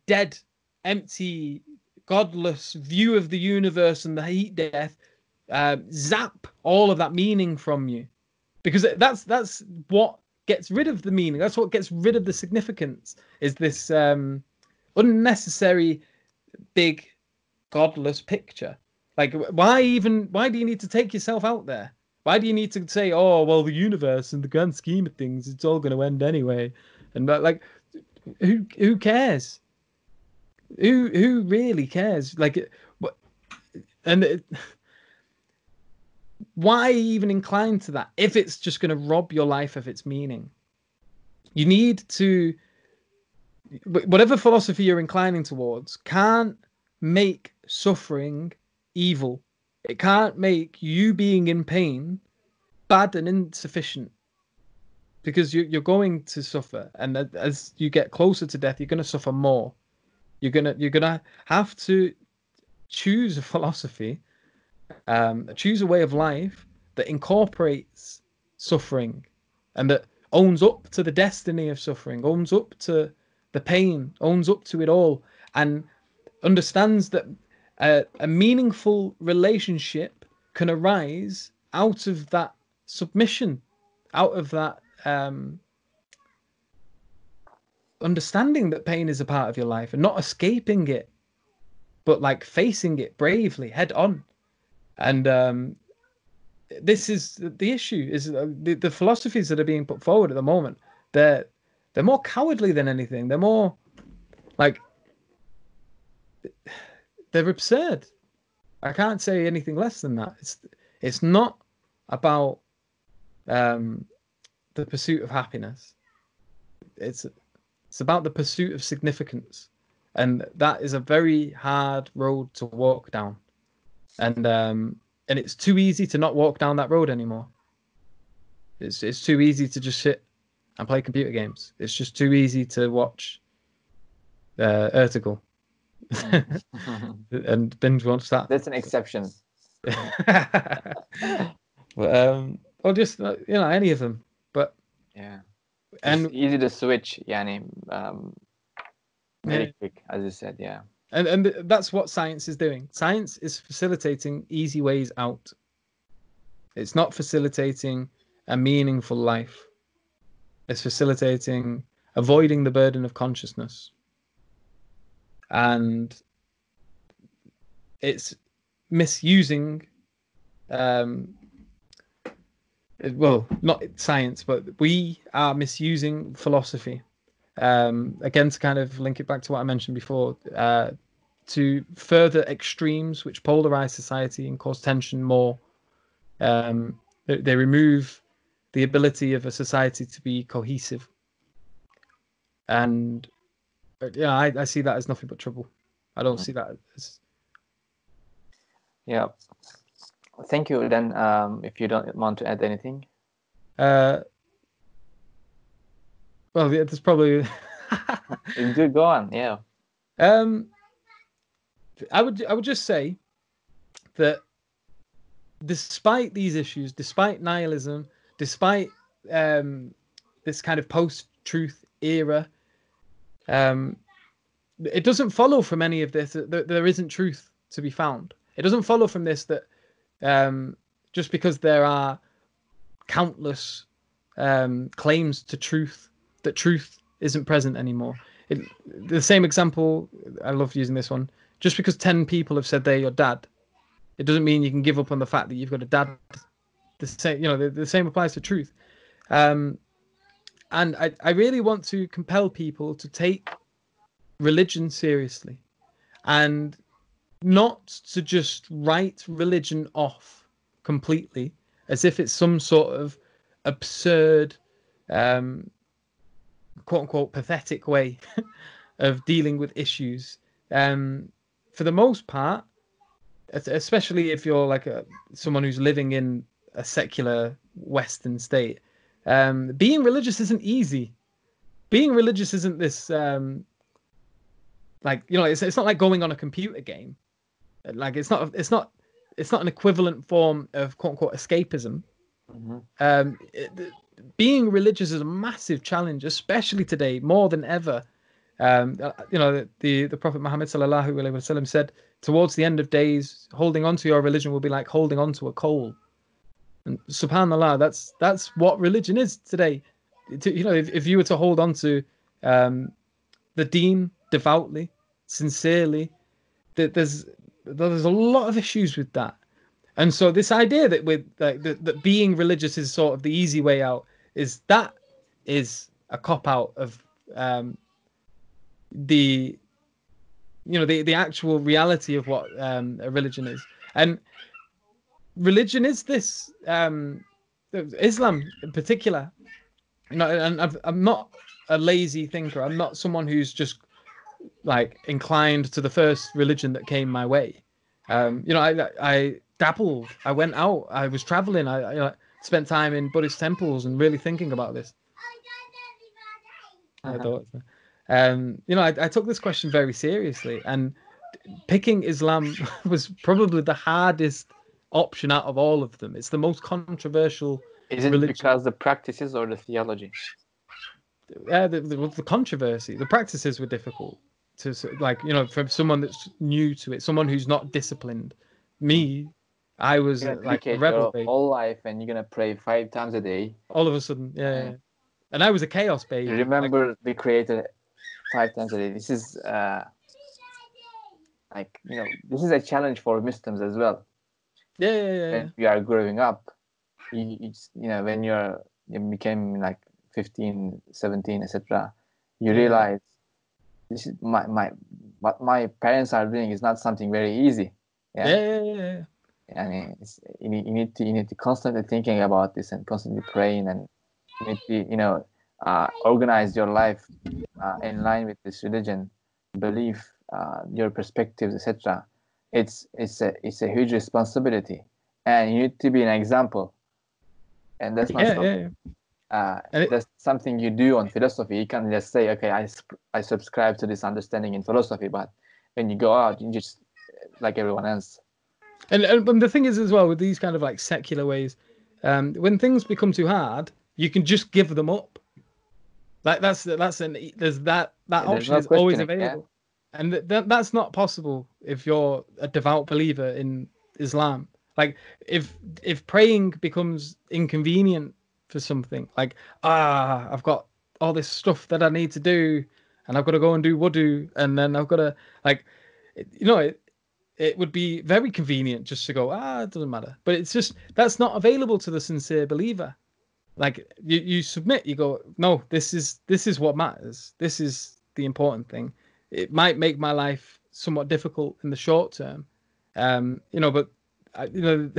dead, empty, godless view of the universe and the heat death zap all of that meaning from you, because that's what gets rid of the meaning. That's what gets rid of the significance, is this unnecessary big godless picture. Like, why do you need to take yourself out there? Why do you need to say, oh, well, the universe in the grand scheme of things, it's all going to end anyway? And like, who cares? Who really cares? Like, and why even incline to that if it's just going to rob your life of its meaning? You need to, whatever philosophy you're inclining towards, can't make suffering evil. It can't make you being in pain bad and insufficient, because you're going to suffer, and as you get closer to death, you're going to suffer more. You're gonna have to choose a philosophy, choose a way of life that incorporates suffering, and that owns up to the destiny of suffering, owns up to the pain, owns up to it all, and understands that a meaningful relationship can arise out of that submission, out of that understanding that pain is a part of your life and not escaping it, but like facing it bravely head on. And this is the issue: is the philosophies that are being put forward at the moment. They're more cowardly than anything. They're more like, they're absurd. I can't say anything less than that. It's not about the pursuit of happiness. It's about the pursuit of significance, and that is a very hard road to walk down. And it's too easy to not walk down that road anymore. It's too easy to just sit and play computer games. It's just too easy to watch Urtical and binge watch that. That's an exception. Or just any of them. But yeah, and it's easy to switch. Yani, very yeah. quick, as you said. Yeah. And that's what science is doing. Science is facilitating easy ways out. It's not facilitating a meaningful life. It's facilitating avoiding the burden of consciousness. And it's misusing, well, not science, but we are misusing philosophy. Again, to kind of link it back to what I mentioned before, to further extremes which polarize society and cause tension more. They remove the ability of a society to be cohesive. And yeah, I see that as nothing but trouble. I don't see that as... Yeah. Thank you. Then, if you don't want to add anything. Well, yeah, there's probably... Do go on. Yeah. I would just say that despite these issues, despite nihilism, despite this kind of post-truth era, it doesn't follow from any of this that there isn't truth to be found. It doesn't follow from this that just because there are countless claims to truth, that truth isn't present anymore. The same example, I love using this one. Just because 10 people have said they're your dad, it doesn't mean you can give up on the fact that you've got a dad. The same, the same applies to truth. And I really want to compel people to take religion seriously, and not to just write religion off completely as if it's some sort of absurd, quote unquote, pathetic way of dealing with issues. For the most part, especially if you're like someone who's living in a secular Western state, being religious isn't easy. Being religious isn't this it's not like going on a computer game. Like it's not an equivalent form of quote unquote escapism. Mm-hmm. Being religious is a massive challenge, especially today more than ever. The Prophet Muhammad sallallahu alaihi wasallam said, towards the end of days, holding on to your religion will be like holding on to a coal. And subhanallah, that's what religion is today. If you were to hold on to the deen devoutly, sincerely, there's a lot of issues with that. And so this idea that that being religious is sort of the easy way out is a cop out of the actual reality of what a religion is. And religion is this, Islam in particular. You know, and I'm not a lazy thinker. I'm not someone who's just like inclined to the first religion that came my way. You know, I dabbled. I went out. I was traveling. I spent time in Buddhist temples and really thinking about this. I thought, you know, I took this question very seriously, and picking Islam was probably the hardest option out of all of them. It's the most controversial Is it religion. because the practices or the theology? The controversy, the practices were difficult to, like, you know, for someone that's new to it, someone who's not disciplined. Me, I was You're gonna like a dedicate rebel your baby. whole life and you're gonna pray 5 times a day. All of a sudden, yeah. And I was a chaos baby. You remember the Creator 5 times a day. This is like, you know, this is a challenge for Muslims as well. Yeah. When you are growing up, you know, when you became like 15, 17, etc., you realize this is what my parents are doing is not something very easy. Yeah. I mean, you need to constantly thinking about this and constantly praying, and you need to, you know, organize your life in line with this religion, belief, your perspectives, etc. It's a huge responsibility, and you need to be an example. And that's not something, that's something you do on philosophy. You can't just say, okay, I subscribe to this understanding in philosophy, but when you go out, you just like everyone else. And the thing is as well with these kind of like secular ways, when things become too hard, you can just give them up. Like there's that option is always available, and that's not possible if you're a devout believer in Islam. Like if praying becomes inconvenient for something, like I've got all this stuff that I need to do, and I've got to go and do wudu, and then I've got to like, you know, it would be very convenient just to go, it doesn't matter. But it's just, that's not available to the sincere believer. Like you submit, you go, no, this is what matters. This is the important thing. It might make my life somewhat difficult in the short term, you know, but you know,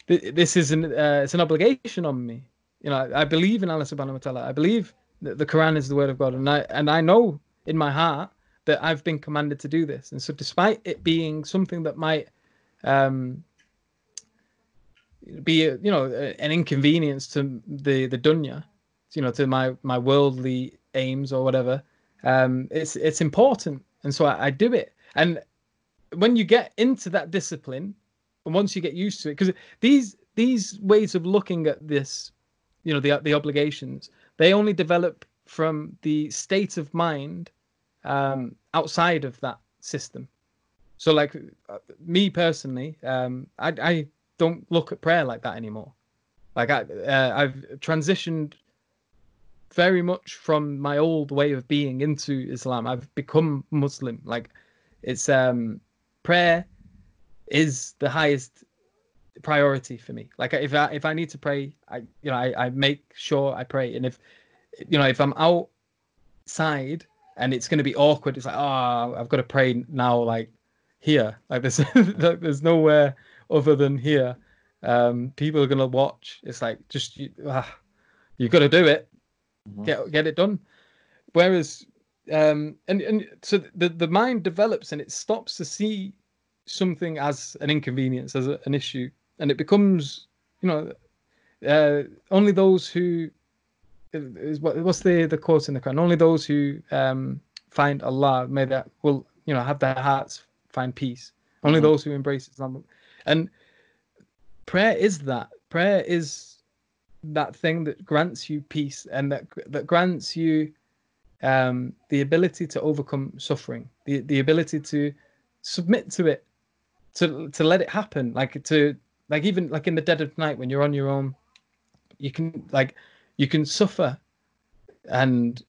this is it's an obligation on me. You know, I believe in Allah Subhanahu wa Taala. I believe that the Quran is the word of God, and I know in my heart that I've been commanded to do this. And so, despite it being something that might be, you know, an inconvenience to the dunya, you know, to my worldly aims or whatever, it's important, and so I do it. And when you get into that discipline, and once you get used to it, because these ways of looking at this, you know, the obligations, they only develop from the state of mind outside of that system. So like me personally, I don't look at prayer like that anymore. Like I've transitioned very much from my old way of being into Islam. I've become Muslim. Like it's prayer is the highest priority for me. Like if I need to pray, I make sure I pray. And if I'm outside and it's going to be awkward, it's like, I've got to pray now, like here, like there's nowhere other than here. People are going to watch. It's like, just you got to do it. Get it done. Whereas and so the mind develops and it stops to see something as an inconvenience, as an issue, and it becomes, only those who what's the quote in the Quran? Only those who find Allah may that will have their hearts find peace. Only those who embrace Islam. And prayer is that. Prayer is that thing that grants you peace and that grants you the ability to overcome suffering, the ability to submit to it, to let it happen, even in the dead of night when you're on your own, you can suffer and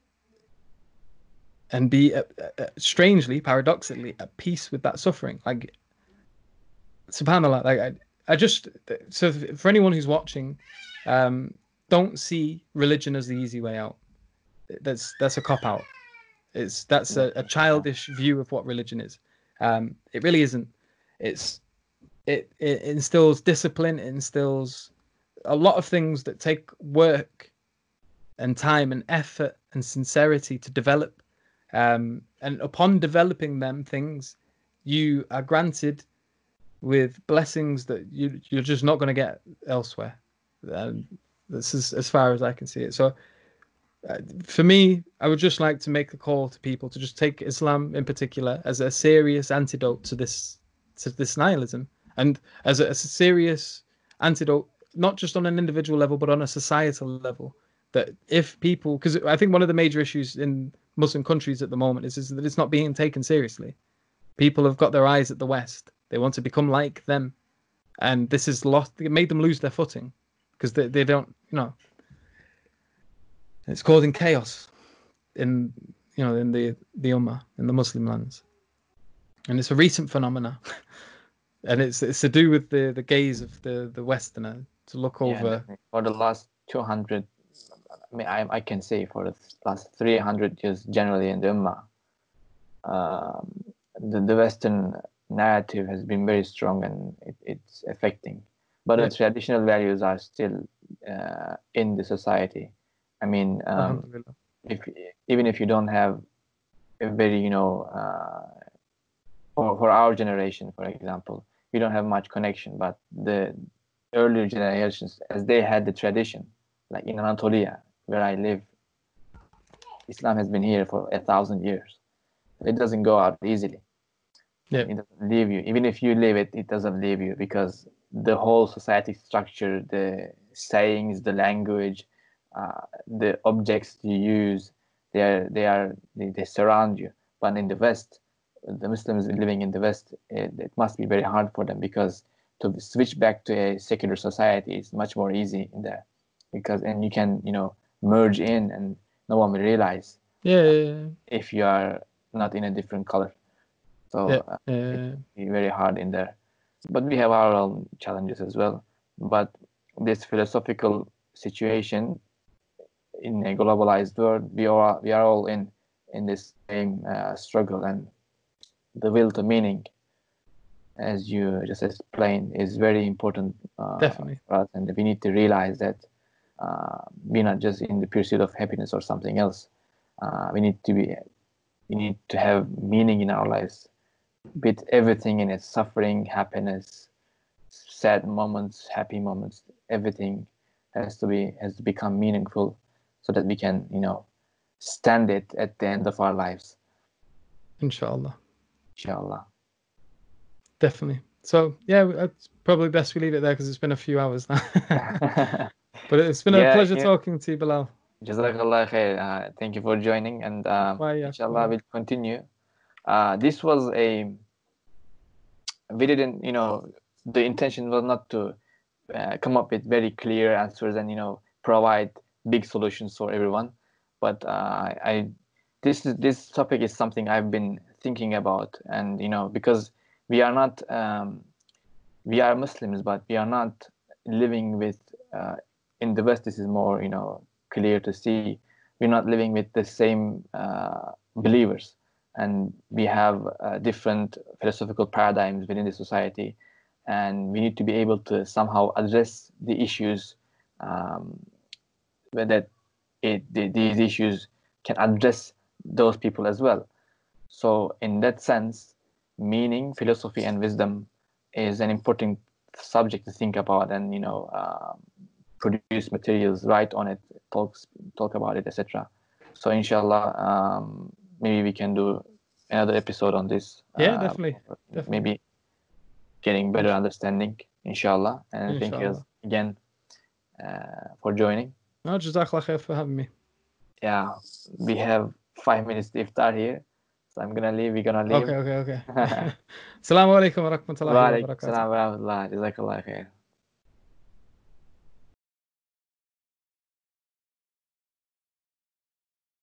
be strangely, paradoxically, at peace with that suffering. Like subhanallah, I just, so for anyone who's watching, don't see religion as the easy way out. That's a cop out. That's a childish view of what religion is. It really isn't. It's it instills discipline, it instills a lot of things that take work and time and effort and sincerity to develop. And upon developing them things, you are granted with blessings that you're just not going to get elsewhere. This is as far as I can see it. So for me, I would just like to make a call to people to just take Islam in particular as a serious antidote to this nihilism, and as a serious antidote, not just on an individual level, but on a societal level. That if people, because I think one of the major issues in Muslim countries at the moment is that it's not being taken seriously. People have got their eyes at the West. They want to become like them. And this is lost. It made them lose their footing because they don't, it's causing chaos in the Ummah, in the Muslim lands. And it's a recent phenomena. And it's to do with the gaze of the Westerner to look over. Definitely. For the last 200, I mean, I can say for the last 300 years, generally in the Ummah, the Western narrative has been very strong, and it's affecting. But the traditional values are still in the society. I mean, even if you don't have a very, for our generation, for example, we don't have much connection, but the earlier generations, as they had the tradition, like in Anatolia, where I live, Islam has been here for 1,000 years. It doesn't go out easily. Yeah. It doesn't leave you. Even if you live it, it doesn't leave you, because the whole society structure, the sayings, the language, the objects you use, they surround you. But in the West, the Muslims living in the West, it must be very hard for them, because to switch back to a secular society is much more easy in there, and you can merge in, and no one will realize if you are not in a different color. So it's very hard in there. But we have our own challenges as well. But this philosophical situation in a globalized world, we are all in this same struggle, and the will to meaning, as you just explained, is very important Definitely for us, and we need to realize that we're not just in the pursuit of happiness or something else. We need to have meaning in our lives, with everything in it: suffering, happiness, sad moments, happy moments. Everything has to become meaningful, so that we can stand it at the end of our lives. Inshallah. Definitely. So it's probably best we leave it there, because it's been a few hours now. But it's been a pleasure talking to you, Bilal. Jazakallah khair. Thank you for joining, and inshallah we'll continue. This was we didn't, the intention was not to come up with very clear answers and provide big solutions for everyone, but this topic is something I've been thinking about, and because we are not we are Muslims, but we are not living with in the West. This is more clear to see. We're not living with the same believers, and we have different philosophical paradigms within the society, and we need to be able to somehow address the issues these issues can address those people as well. So in that sense, meaning, philosophy, and wisdom is an important subject to think about, and produce materials, write on it, talk about it, etc. So inshallah, maybe we can do another episode on this. Definitely. Maybe getting better understanding, inshallah. And thank you again for joining. No, Jazakallah khair for having me. Yeah, we have 5 minutes to iftar here, so I'm gonna leave. We're gonna leave. Okay. Assalamu alaikum wa rahmatullahi wa barakatuh. Wa alaikum salam wa rahmatullah. Jazakallah khair.